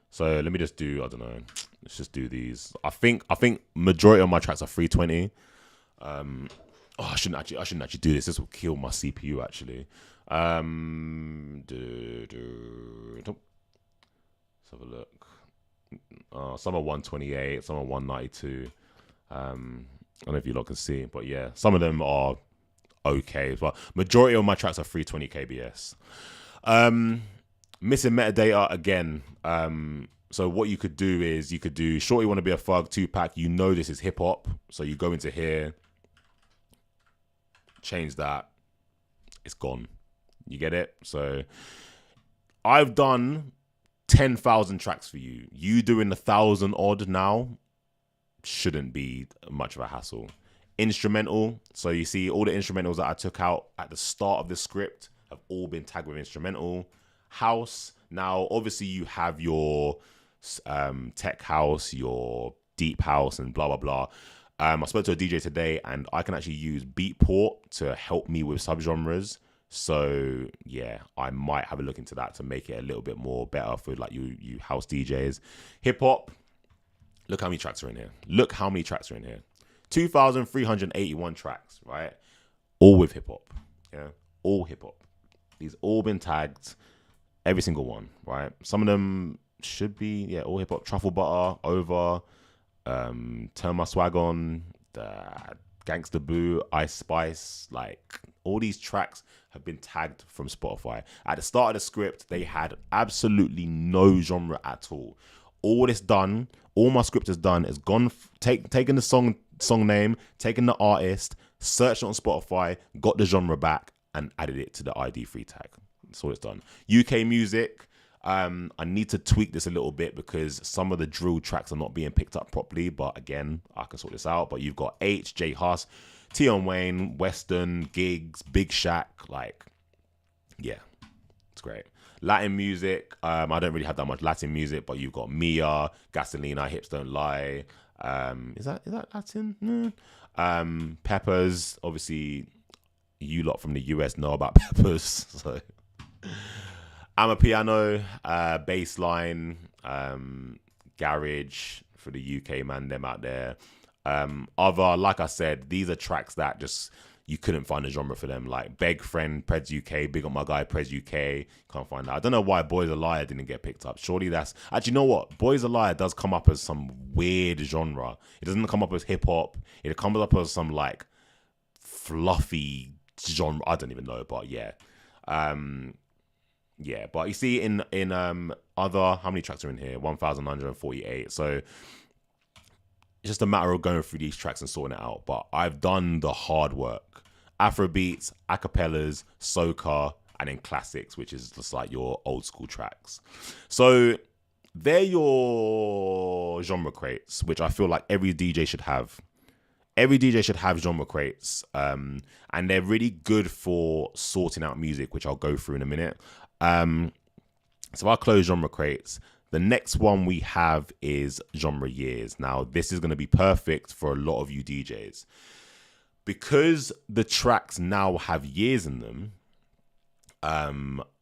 A: So let me just do, I don't know. Let's just do these. I think majority of my tracks are 320. I shouldn't actually do this. This will kill my CPU actually. Let's have a look. Some are 128, some are 192. I don't know if you lot can see, but yeah, some of them are okay. But majority of my tracks are 320 kbs. Missing metadata again. So what you could do is you could do Shorty Wanna Be a Thug 2-pack. You know this is hip hop, so you go into here, change that, it's gone. You get it? So I've done 10,000 tracks for you. You doing 1,000 odd now shouldn't be much of a hassle. Instrumental. So you see all the instrumentals that I took out at the start of the script have all been tagged with instrumental. House. Now, obviously you have your tech house, your deep house and blah, blah, blah. I spoke to a DJ today and I can actually use Beatport to help me with subgenres. So yeah, I might have a look into that to make it a little bit more better for like you house DJs. Hip hop, look how many tracks are in here. 2,381 tracks, right? All with hip hop. Yeah, all hip hop. These all been tagged, every single one, right? Some of them should be, yeah, all hip hop. Truffle Butter, Over, Turn My Swag On, the Gangsta Boo, Ice Spice, like All these tracks have been tagged from Spotify. At the start of the script, they had absolutely no genre at all. All my script has done is taken the song name, taken the artist, searched it on Spotify, got the genre back, and added it to the ID3 tag. That's all it's done. UK music. I need to tweak this a little bit because some of the drill tracks are not being picked up properly. But again, I can sort this out. But you've got H, J Huss, Tion Wayne, Western, Gigs, Big Shaq. Like, yeah, it's great. Latin music. I don't really have that much Latin music, but you've got Mia, Gasolina, Hips Don't Lie. Is that Latin? Peppers. Obviously, you lot from the US know about Peppers. So. Amapiano, bassline, garage for the UK man, them out there. Like I said, these are tracks that just you couldn't find a genre for them. Like Beg Friend, Preds UK, big up my guy Preds UK. Can't find that. I don't know why Boys a Liar didn't get picked up. Surely that's actually, you know what? Boys a Liar does come up as some weird genre. It doesn't come up as hip hop. It comes up as some like fluffy genre. I don't even know, but yeah. Yeah, but you see in other, how many tracks are in here? 1,948. So it's just a matter of going through these tracks and sorting it out. But I've done the hard work. Afrobeats, acapellas, soca, and then classics, which is just like your old school tracks. So they're your genre crates, which I feel like every DJ should have. Every DJ should have genre crates. And they're really good for sorting out music, which I'll go through in a minute. So I close genre crates. The next one we have is genre years. Now, this is going to be perfect for a lot of you DJs. Because the tracks now have years in them,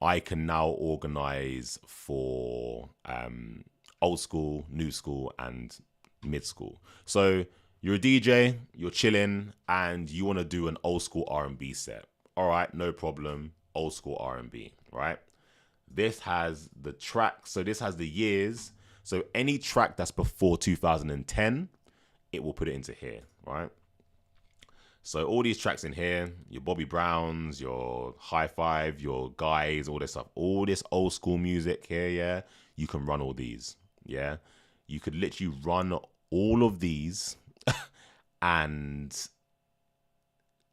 A: I can now organize for old school, new school, and mid school. So you're a DJ, you're chilling, and you want to do an old school R&B set. All right, no problem. Old school R&B, right? This has the tracks. So this has the years. So any track that's before 2010, it will put it into here, right? So all these tracks in here, your Bobby Browns, your High Five, your Guys, all this stuff, all this old school music here, yeah, you can run all these, yeah? You could literally run all of these and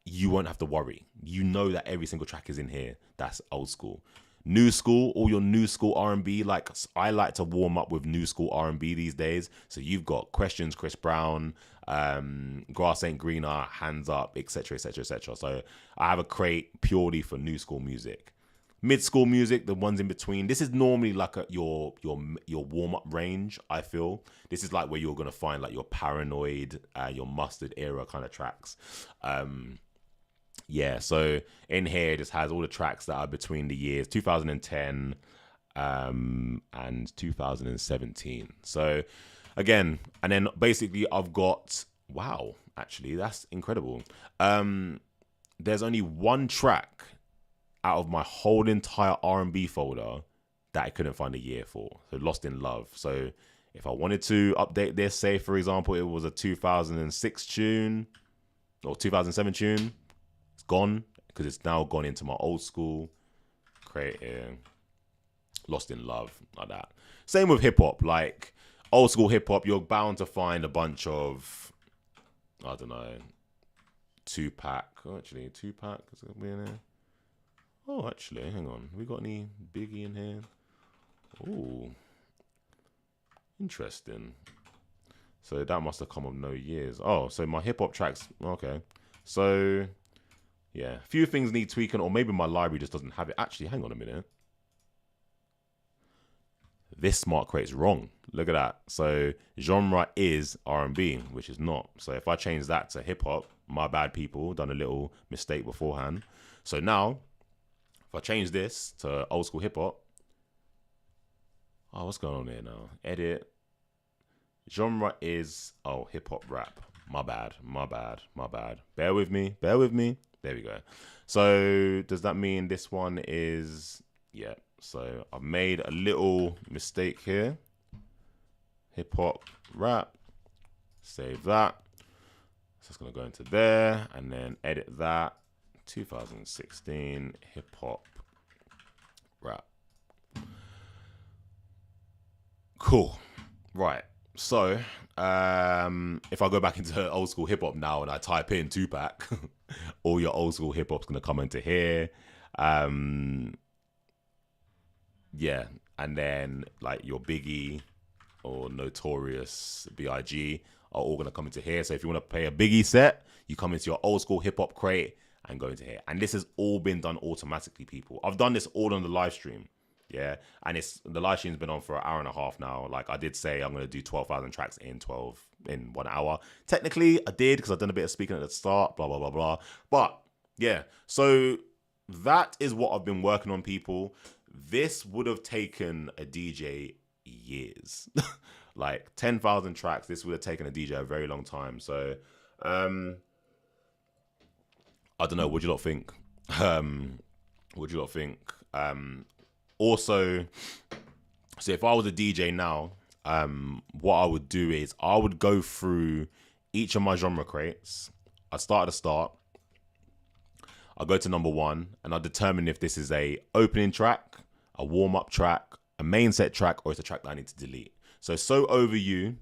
A: you won't have to worry. You know that every single track is in here. That's old school. New school, all your new school R&B. Like I like to warm up with new school R&B these days. So you've got Questions, Chris Brown, Grass Ain't Greener, Hands Up, etc., etc., etc. So I have a crate purely for new school music. Mid school music, the ones in between. This is normally like your warm up range. I feel this is like where you're gonna find like your Paranoid, your Mustard era kind of tracks. Yeah, so in here it just has all the tracks that are between the years 2010 and 2017. So again, and then basically I've got, wow, actually that's incredible. There's only one track out of my whole entire R&B folder that I couldn't find a year for. So Lost in Love. So if I wanted to update this, say for example it was a 2006 tune or 2007 tune, it's gone because it's now gone into my old school, creating Lost in Love, like that. Same with hip hop, like old school hip hop, you're bound to find a bunch of, I don't know, Tupac. Oh, actually, Tupac is gonna be in there. Oh, actually, hang on. We got any Biggie in here? Oh, interesting. So that must have come of no years. Oh, so my hip hop tracks. Okay, so. Yeah, a few things need tweaking, or maybe my library just doesn't have it. Actually, hang on a minute. This smart crate's wrong. Look at that. So genre is R&B, which is not. So if I change that to hip hop, my bad people, done a little mistake beforehand. So now, if I change this to old school hip hop, oh, what's going on here now? Edit. Genre is, oh, hip hop rap. My bad. Bear with me. There we go. So does that mean this one is, yeah. So I've made a little mistake here. Hip hop rap. Save that. So it's going to go into there and then edit that 2016 hip hop rap. Cool. Right. So, if I go back into old school hip hop now and I type in Tupac, all your old school hip hop's gonna come into here. Yeah, and then like your Biggie or Notorious B.I.G. are all gonna come into here. So if you want to play a Biggie set, you come into your old school hip hop crate and go into here. And this has all been done automatically, people. I've done this all on the live stream. Yeah, and the live stream's been on for an hour and a half now. Like I did say, I'm gonna do 12,000 tracks in 1 hour. Technically, I did because I've done a bit of speaking at the start. Blah blah blah blah. But yeah, so that is what I've been working on, people. This would have taken a DJ years, like 10,000 tracks. This would have taken a DJ a very long time. So, I don't know. What do you lot think? What do you lot think? Also, so if I was a DJ now, what I would do is I would go through each of my genre crates. I'd start at the start. I'll go to number 1 and I'll determine if this is a opening track, a warm-up track, a main set track, or it's a track that I need to delete. So Over You,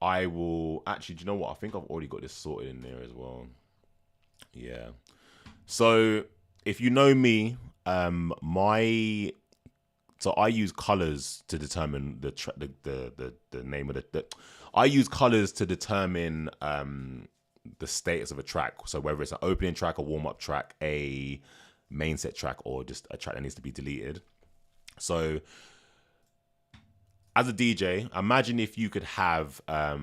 A: I will... Actually, do you know what? I think I've already got this sorted in there as well. Yeah. So if you know me, so I use colors to determine the name of I use colors to determine the status of a track. So whether it's an opening track, a warm-up track, a main set track, or just a track that needs to be deleted. So as a DJ, imagine if you could have a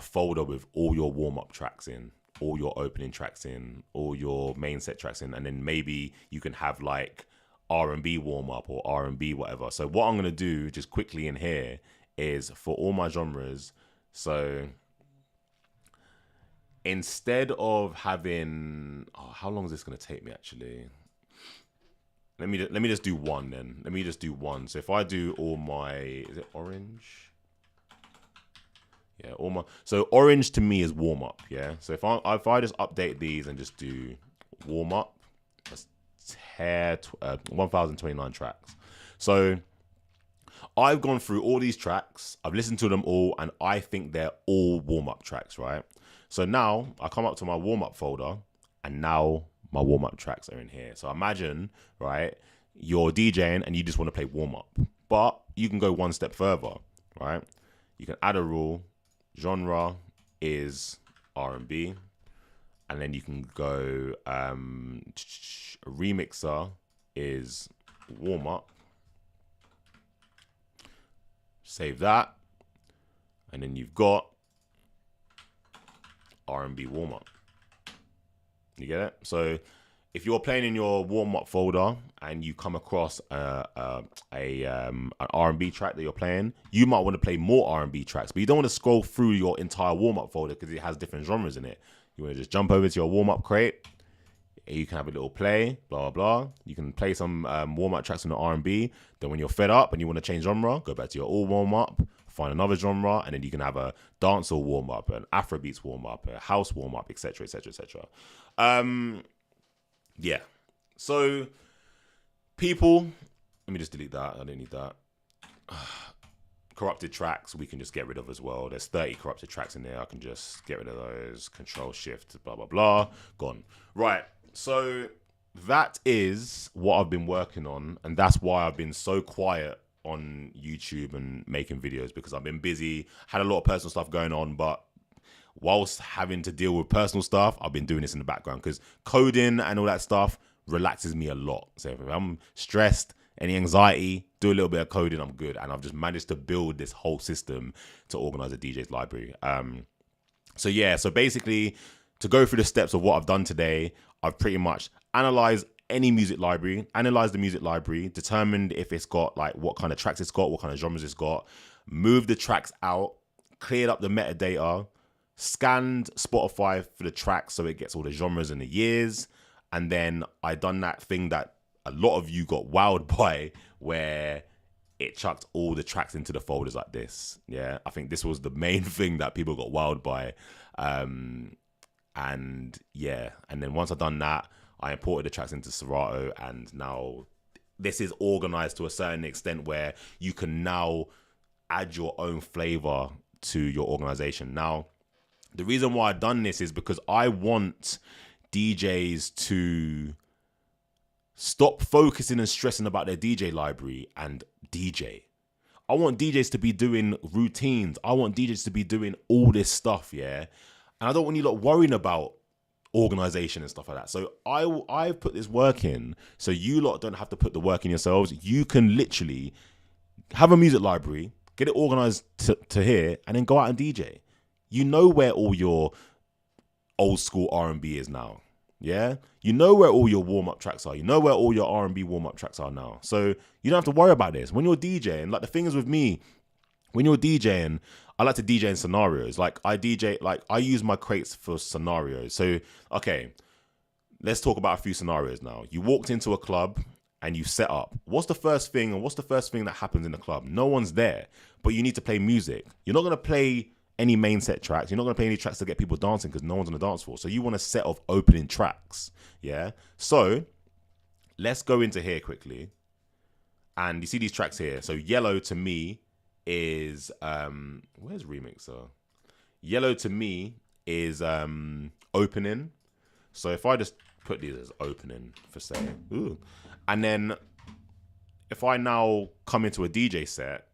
A: folder with all your warm-up tracks in, all your opening tracks in, all your main set tracks in, and then maybe you can have like R&B warm-up or R&B whatever. So what I'm going to do just quickly in here is for all my genres, so instead of having... how long is this going to take me actually? Let me just do one then. Let me just do one. So if I do all my... Is it orange? Yeah, all my... So orange to me is warm-up, yeah? So if I just update these and just do warm-up, that's 1,029 tracks. So I've gone through all these tracks. I've listened to them all, and I think they're all warm-up tracks, right? So now I come up to my warm-up folder, and now my warm-up tracks are in here. So imagine, right, you're DJing and you just want to play warm-up, but you can go one step further, right? You can add a rule. Genre is R&B, and then you can go remixer is warm-up. Save that, and then you've got R&B warm-up. You get it? So if you're playing in your warm-up folder and you come across an R&B track that you're playing, you might want to play more R&B tracks, but you don't want to scroll through your entire warm-up folder because it has different genres in it. You want to just jump over to your warm-up crate. You can have a little play, blah, blah, blah. You can play some warm-up tracks in the R&B. Then when you're fed up and you want to change genre, go back to your all warm-up, find another genre, and then you can have a dancehall warm-up, an Afrobeats warm-up, a house warm-up, etc., etc., etc. Yeah. So, people, let me just delete that. I don't need that. Corrupted tracks, we can just get rid of as well. There's 30 corrupted tracks in there. I can just get rid of those. Control, Shift, blah, blah, blah. Gone. Right. So, that is what I've been working on, and that's why I've been so quiet on YouTube and making videos, because I've been busy, had a lot of personal stuff going on, but whilst having to deal with personal stuff, I've been doing this in the background because coding and all that stuff relaxes me a lot. So if I'm stressed, any anxiety, do a little bit of coding, I'm good. And I've just managed to build this whole system to organize a DJ's library. So yeah, so basically to go through the steps of what I've done today, I've pretty much analyzed any music library, analyzed the music library, determined if it's got like what kind of tracks it's got, what kind of genres it's got, moved the tracks out, cleared up the metadata, scanned Spotify for the tracks so it gets all the genres and the years, and then I done that thing that a lot of you got wowed by, where it chucked all the tracks into the folders like this. Yeah, I think this was the main thing that people got wowed by. And And yeah, and then once I've done that, I imported the tracks into Serato, and now this is organized to a certain extent where you can now add your own flavor to your organization. Now, the reason why I've done this is because I want DJs to stop focusing and stressing about their DJ library and DJ. I want DJs to be doing routines. I want DJs to be doing all this stuff, yeah? And I don't want you lot worrying about organization and stuff like that. So I've put this work in so you lot don't have to put the work in yourselves. You can literally have a music library, get it organized to here, and then go out and DJ. You know where all your old school R&B is now. Yeah, you know where all your warm-up tracks are. You know where all your R&B warm-up tracks are now. So you don't have to worry about this. When you're DJing, like the thing is with me, when you're DJing, I like to DJ in scenarios. Like I use my crates for scenarios. So, okay, let's talk about a few scenarios now. You walked into a club and you set up. What's the first thing that happens in the club? No one's there, but you need to play music. You're not going to play any main set tracks. You're not going to play any tracks to get people dancing because no one's on the dance floor. So you want a set of opening tracks. Yeah. So let's go into here quickly. And you see these tracks here. So Yellow to me is, where's Remixer? Yellow to me is opening. So if I just put these as opening for say, ooh. And then if I now come into a DJ set,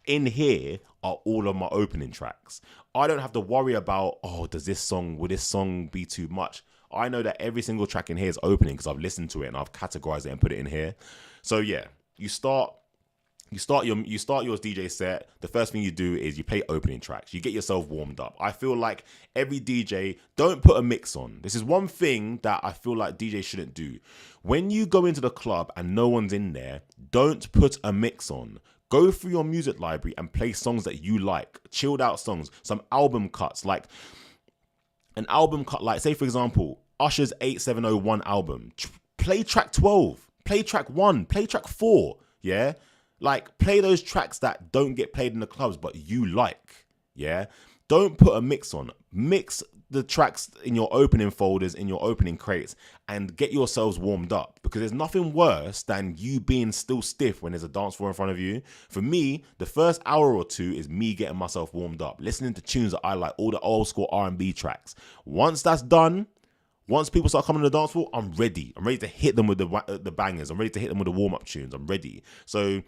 A: in here are all of my opening tracks. I don't have to worry about, will this song be too much? I know that every single track in here is opening because I've listened to it and I've categorized it and put it in here. So yeah, you start your DJ set. The first thing you do is you play opening tracks. You get yourself warmed up. I feel like every DJ, don't put a mix on. This is one thing that I feel like DJs shouldn't do. When you go into the club and no one's in there, don't put a mix on. Go through your music library and play songs that you like, chilled out songs, some album cuts, like an album cut, like say for example, Usher's 8701 album. Play track 12, play track 1, play track 4, yeah? Like play those tracks that don't get played in the clubs but you like, yeah? Don't put a mix on. Mix the tracks in your opening folders, in your opening crates, and get yourselves warmed up, because there's nothing worse than you being still stiff when there's a dance floor in front of you. For me, the first hour or two is me getting myself warmed up, listening to tunes that I like, all the old school R&B tracks. Once that's done, once people start coming to the dance floor, I'm ready. I'm ready to hit them with the bangers. I'm ready to hit them with the warm-up tunes. I'm ready. So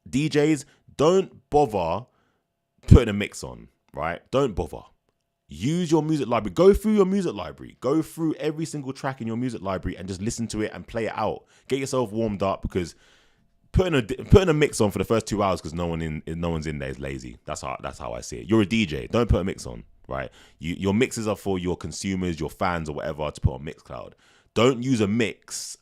A: DJs, don't bother putting a mix on, right? Don't bother. Use your music library. Go through your music library. Go through every single track in your music library and just listen to it and play it out. Get yourself warmed up, because putting a mix on for the first 2 hours because no one's in there is lazy. That's how I see it. You're a DJ. Don't put a mix on, right? Your mixes are for your consumers, your fans, or whatever to put on Mixcloud. Don't use a mix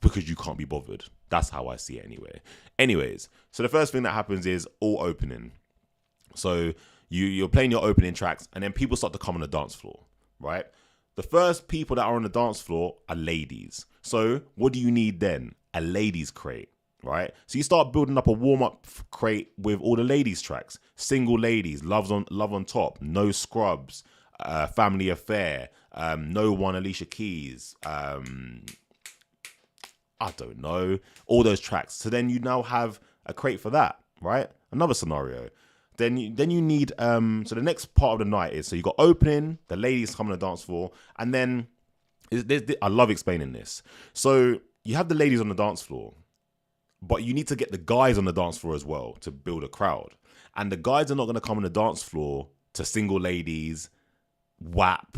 A: because you can't be bothered. That's how I see it anyway. Anyways, so the first thing that happens is all opening. So you're playing your opening tracks, and then people start to come on the dance floor, right? The first people that are on the dance floor are ladies. So what do you need then? A ladies crate, right? So you start building up a warm-up crate with all the ladies tracks. Single Ladies, Love on Top, No Scrubs, Family Affair, No One, Alicia Keys, I don't know, all those tracks. So then you now have a crate for that, right? Another scenario. Then you need, so the next part of the night is, so you got opening, the ladies come on the dance floor, and then, I love explaining this. So you have the ladies on the dance floor, but you need to get the guys on the dance floor as well to build a crowd. And the guys are not going to come on the dance floor to Single Ladies, WAP,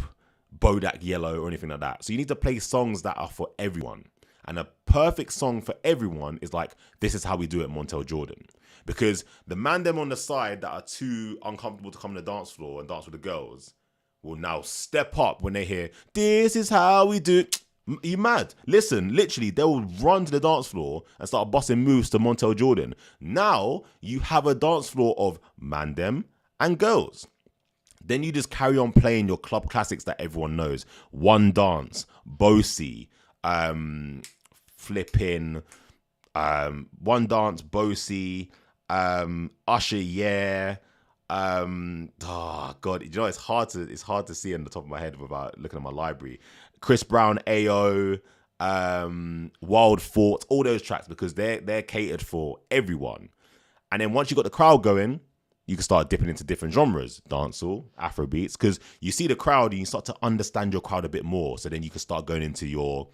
A: Bodak Yellow, or anything like that. So you need to play songs that are for everyone. And a perfect song for everyone is like, This Is How We Do It, Montel Jordan. Because the man them on the side that are too uncomfortable to come to the dance floor and dance with the girls will now step up when they hear, This Is How We Do It. You mad? Listen, literally, they will run to the dance floor and start busting moves to Montel Jordan. Now, you have a dance floor of man them and girls. Then you just carry on playing your club classics that everyone knows. One Dance, Bosie, flipping, One Dance, Bosie, Usher, yeah, Oh God, you know it's hard to see on the top of my head without looking at my library. Chris Brown, AO, Wild Thoughts, all those tracks because they're catered for everyone. And then once you got the crowd going, you can start dipping into different genres, dancehall, Afro beats, because you see the crowd and you start to understand your crowd a bit more. So then you can start going into your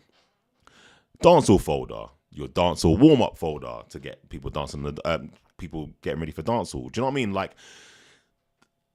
A: dancehall folder, your dancehall warm up folder to get people dancing, people getting ready for dancehall. Do you know what I mean? Like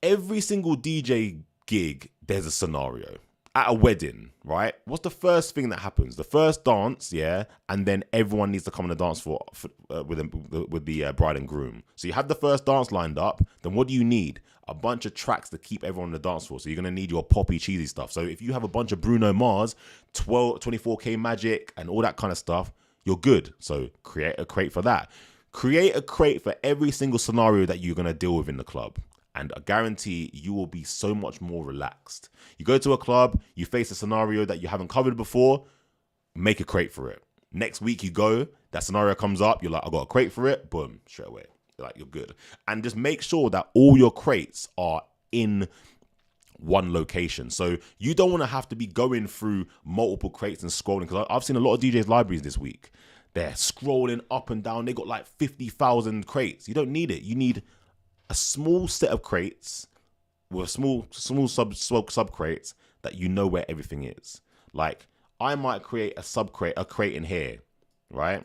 A: every single DJ gig, there's a scenario. At a wedding, right? What's the first thing that happens? The first dance, yeah, and then everyone needs to come on the dance floor with the bride and groom. So you have the first dance lined up. Then what do you need? A bunch of tracks to keep everyone on the dance floor. So you're gonna need your poppy, cheesy stuff. So if you have a bunch of Bruno Mars, 24K Magic, and all that kind of stuff, you're good. So create a crate for that. Create a crate for every single scenario that you're gonna deal with in the club. And I guarantee you will be so much more relaxed. You go to a club, you face a scenario that you haven't covered before, make a crate for it. Next week you go, that scenario comes up, you're like, I got a crate for it, boom, straight away. You're good. And just make sure that all your crates are in one location. So you don't want to have to be going through multiple crates and scrolling, because I've seen a lot of DJs libraries this week. They're scrolling up and down. They got like 50,000 crates. You don't need it. You need a small set of crates with small sub crates that you know where everything is. Like I might create a crate in here, right?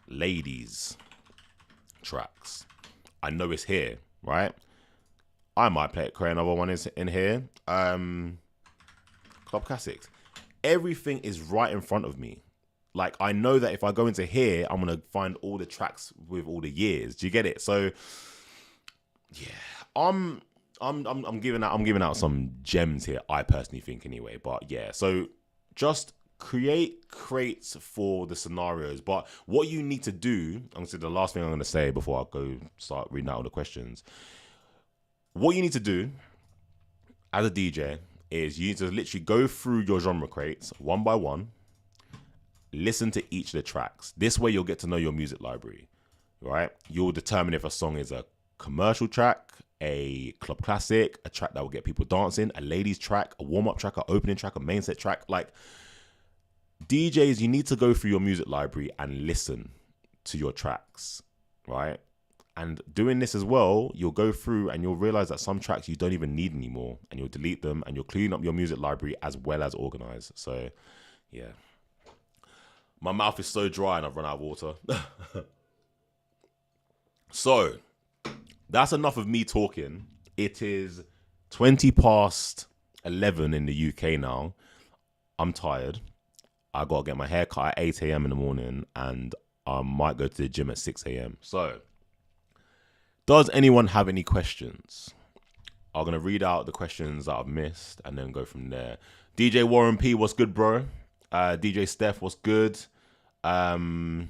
A: Ladies tracks. I know it's here, right? I might create another one in here. Club classics. Everything is right in front of me. Like I know that if I go into here, I'm gonna find all the tracks with all the years. Do you get it? So yeah, I'm giving out some gems here. I personally think anyway. But yeah, so just create crates for the scenarios. But what you need to do, I'm gonna say the last thing I'm gonna say before I go start reading out all the questions. What you need to do as a DJ is you need to literally go through your genre crates one by one. Listen to each of the tracks. This way you'll get to know your music library, right? You'll determine if a song is a commercial track, a club classic, a track that will get people dancing, a ladies track, a warm-up track, a opening track, a main set track. Like DJs, you need to go through your music library and listen to your tracks, right? And doing this as well, you'll go through and you'll realize that some tracks you don't even need anymore, and you'll delete them and you'll clean up your music library as well as organize. So yeah, my mouth is so dry and I've run out of water. So that's enough of me talking. It is 20 past 11 in the UK now. I'm tired. I got to get my hair cut at 8 a.m. in the morning, and I might go to the gym at 6 a.m. So, does anyone have any questions? I'm going to read out the questions that I've missed and then go from there. DJ Warren P, what's good, bro? DJ Steph, what's good? Can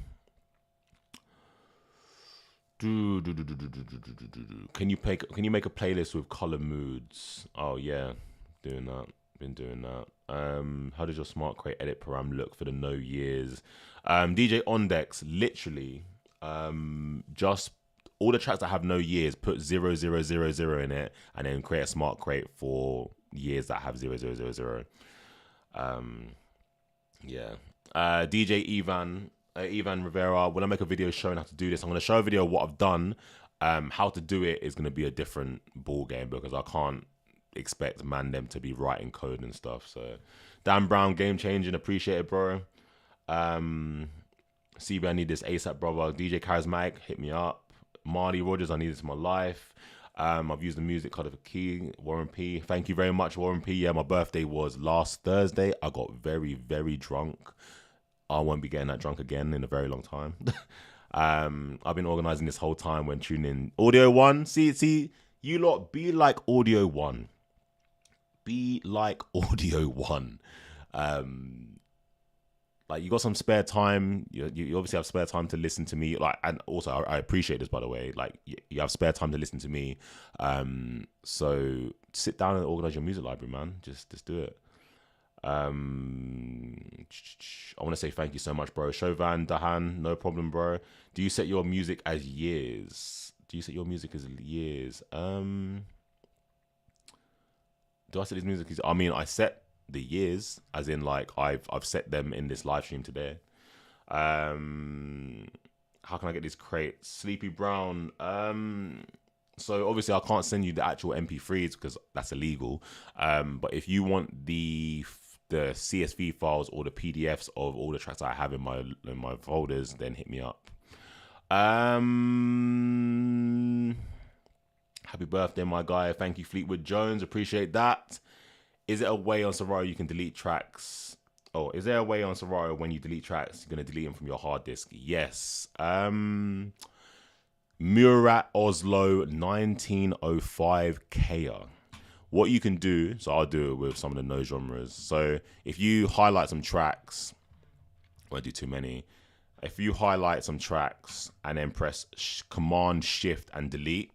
A: you make a playlist with color moods? Oh yeah, doing that. Been doing that. How does your smart crate edit param look for the no years? DJ Ondex, literally, just all the tracks that have no years, put 0000 in it, and then create a smart crate for years that have 0000. Yeah. DJ Ivan Rivera, when I make a video showing how to do this, I'm going to show a video of what I've done. How to do it is going to be a different ball game because I can't expect them to be writing code and stuff. So Dan Brown, game changing, appreciate it, bro. CB, I need this ASAP, brother. DJ Charismatic, hit me up. Marley Rogers, I need this in my life. I've used the music card for key. Warren P, thank you very much, Warren P. Yeah, my birthday was last Thursday. I got very, very drunk. I won't be getting that drunk again in a very long time. I've been organizing this whole time when tuning in. Audio One, see, you lot, be like Audio One. Be like Audio One. Like you got some spare time. You obviously have spare time to listen to me. Like, and also I appreciate this, by the way. Like you have spare time to listen to me. So sit down and organize your music library, man. Just do it. I want to say thank you so much, bro. Chauvin Dahan, no problem, bro. Do you set your music as years? Do you set your music as years? Do I set these music? I mean, I set the years, as in like I've set them in this live stream today. How can I get these crates? Sleepy Brown. So obviously I can't send you the actual MP3s because that's illegal. But if you want the CSV files or the PDFs of all the tracks I have in my folders, then hit me up. Happy birthday, my guy. Thank you, Fleetwood Jones. Appreciate that. Is it a way on Serato you can delete tracks? Oh, is there a way on Serato when you delete tracks, you're going to delete them from your hard disk? Yes. Murat Oslo 1905 Kea. What you can do, so I'll do it with some of the no genres. So if you highlight some tracks, I won't do too many. If you highlight some tracks and then press Command Shift and delete,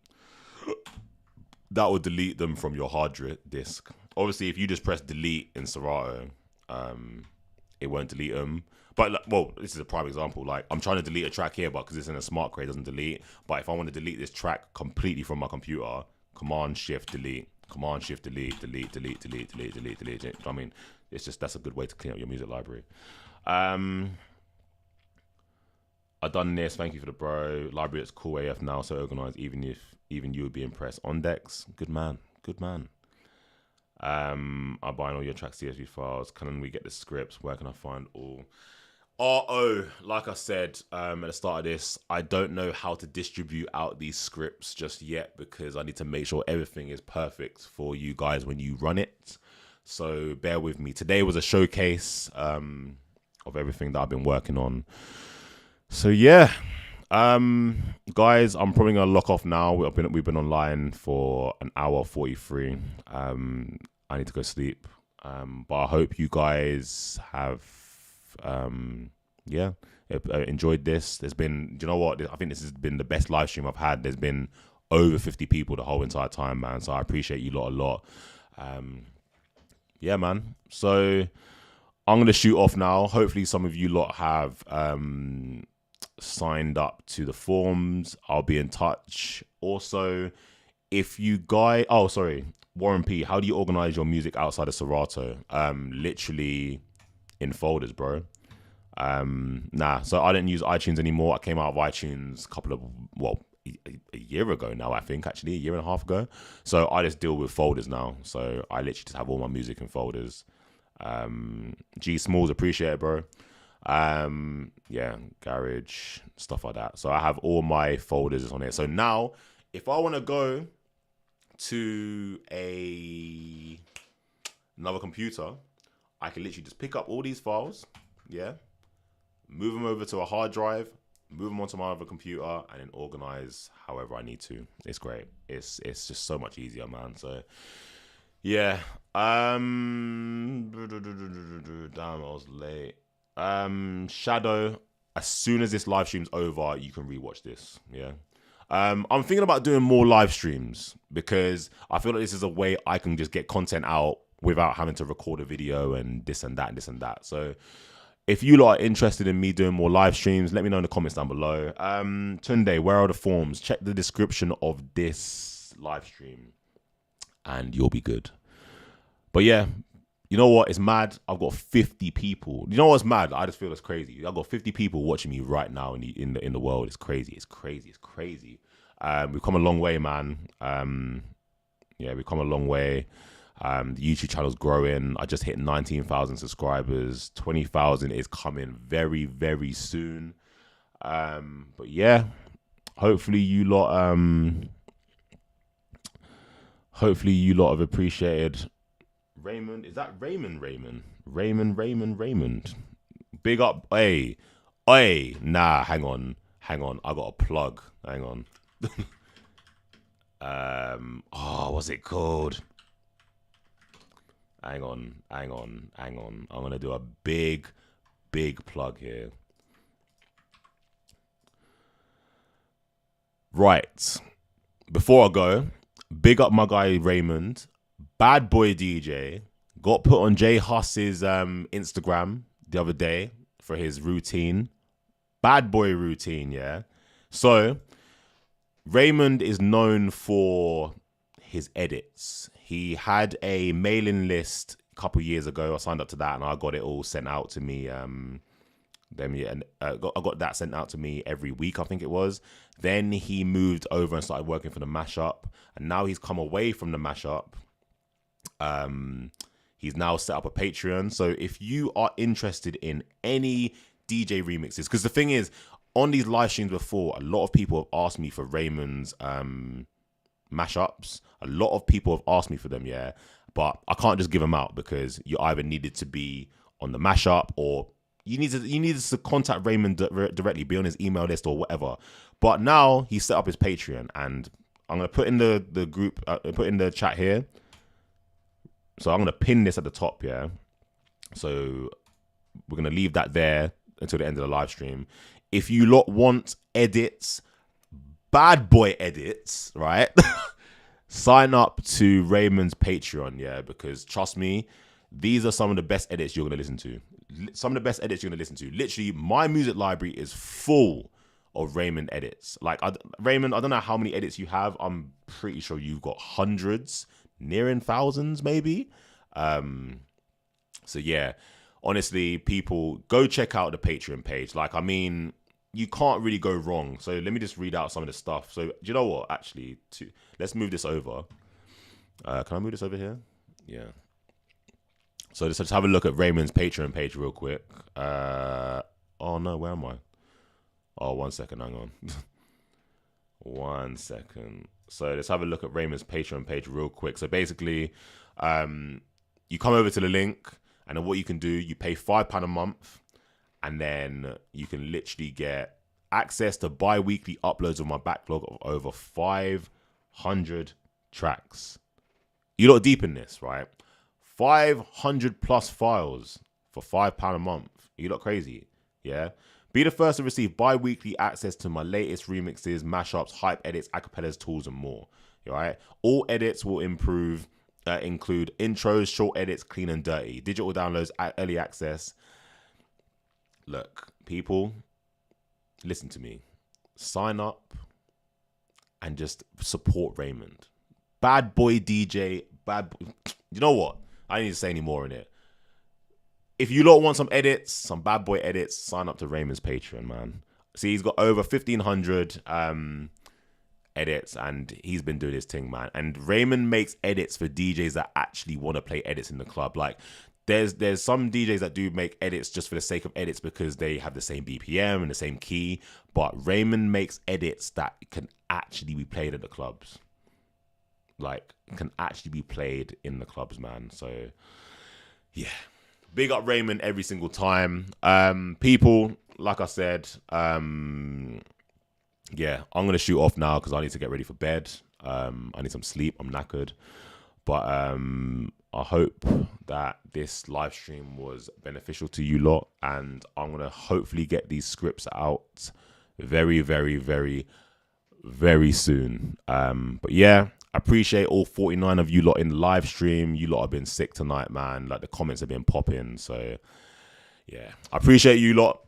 A: that will delete them from your hard disk. Obviously, if you just press delete in Serato, it won't delete them. But, well, this is a prime example. Like, I'm trying to delete a track here, but because it's in a smart crate, it doesn't delete. But if I want to delete this track completely from my computer, Command Shift delete, Command Shift delete, delete, delete, delete, delete, delete, delete. I mean, it's just, that's a good way to clean up your music library. I done this. Thank you for the bro. Library is cool AF now, so organized. Even you would be impressed. On decks, good man, good man. I'm buying all your track CSV files. Can we get the scripts? Where can I find all? Like I said at the start of this, I don't know how to distribute out these scripts just yet because I need to make sure everything is perfect for you guys when you run it. So bear with me. Today was a showcase of everything that I've been working on. So yeah, guys, I'm probably gonna lock off now. We've been online for an hour 43. I need to go sleep. But I hope you guys have enjoyed this. There's been, do you know what? I think this has been the best live stream I've had. There's been over 50 people the whole entire time, man. So I appreciate you lot a lot. Yeah, man. So I'm gonna shoot off now. Hopefully some of you lot have signed up to the forums. I'll be in touch. Also, if you guys, Warren P, how do you organize your music outside of Serato? Literally in folders, bro. So I don't use iTunes anymore. I came out of iTunes a year ago now, I think, actually, a year and a half ago. So I just deal with folders now. So I literally just have all my music in folders. G Smalls, appreciate it, bro. Garage, stuff like that. So I have all my folders on it. So now, if I want to go to another computer, I can literally just pick up all these files, move them over to a hard drive, move them onto my other computer, and then organize however I need to. It's great. It's just so much easier, man. So yeah. Damn, I was late. Shadow, as soon as this live stream's over, you can rewatch this. I'm thinking about doing more live streams because I feel like this is a way I can just get content out without having to record a video and this and that and this and that. So if you lot are interested in me doing more live streams, let me know in the comments down below. Tunde, where are the forms? Check the description of this live stream and you'll be good. But yeah, you know what? It's mad. I've got 50 people. You know what's mad? I just feel it's crazy. I've got 50 people watching me right now in the world. It's crazy. It's crazy. It's crazy. We've come a long way, man. We've come a long way. The YouTube channel's growing. I just hit 19,000 subscribers. 20,000 is coming very, very soon. But yeah, hopefully you lot have appreciated. Raymond, is that Raymond? Raymond. Big up, hey, nah, hang on, I got a plug, hang on. What's it called? Hang on, I'm gonna do a big plug here. Right, before I go, big up my guy Raymond. Bad boy DJ got put on Jay Huss's Instagram the other day for his routine. Bad boy routine, yeah. So Raymond is known for his edits. He had a mailing list a couple years ago. I signed up to that and I got it all sent out to me. I got that sent out to me every week, I think it was. Then he moved over and started working for the mashup, and now he's come away from the mashup. He's now set up a Patreon. So if you are interested in any DJ remixes, because the thing is, on these live streams before, a lot of people have asked me for Raymond's mashups. A lot of people have asked me for them, yeah. But I can't just give them out because you either needed to be on the mashup or you needed to contact Raymond directly, be on his email list or whatever. But now he's set up his Patreon, and I'm gonna put in the group, put in the chat here. So I'm gonna pin this at the top, yeah. So we're gonna leave that there until the end of the live stream. If you lot want edits, bad boy edits, right? Sign up to Raymond's Patreon, yeah, because trust me, these are some of the best edits you're gonna listen to. Some of the best edits you're gonna listen to. Literally, my music library is full of Raymond edits. Like, Raymond, I don't know how many edits you have. I'm pretty sure you've got hundreds, nearing thousands, maybe. So yeah, honestly, people, go check out the Patreon page. Like, I mean, you can't really go wrong. So let me just read out some of the stuff. So do you know what? Actually, let's move this over. Can I move this over here? Yeah. So just have a look at Raymond's Patreon page real quick. Oh no, where am I? Oh, 1 second, hang on. 1 second. So let's have a look at Raymond's Patreon page real quick. So basically, you come over to the link, and then what you can do, you pay £5 a month, and then you can literally get access to bi-weekly uploads of my backlog of over 500 tracks. You lot are deep in this, right? 500 plus files for £5 a month. You lot crazy, yeah? Be the first to receive bi-weekly access to my latest remixes, mashups, hype edits, acapellas, tools, and more. All right? All edits will include intros, short edits, clean and dirty, digital downloads, early access. Look, people, listen to me. Sign up and just support Raymond. Bad boy DJ, you know what? I don't need to say any more in it. If you lot want some edits, some bad boy edits, sign up to Raymond's Patreon, man. See, he's got over 1,500 edits, and he's been doing his thing, man. And Raymond makes edits for DJs that actually want to play edits in the club. Like, there's some DJs that do make edits just for the sake of edits because they have the same BPM and the same key. But Raymond makes edits that can actually be played at the clubs. Like, can actually be played in the clubs, man. So, yeah. Big up Raymond every single time. People, like I said, yeah, I'm going to shoot off now because I need to get ready for bed. I need some sleep. I'm knackered. But I hope that this live stream was beneficial to you lot. And I'm going to hopefully get these scripts out very, very, very, very soon. But yeah, I appreciate all 49 of you lot in the live stream. You lot have been sick tonight, man. Like, the comments have been popping. So yeah, I appreciate you lot.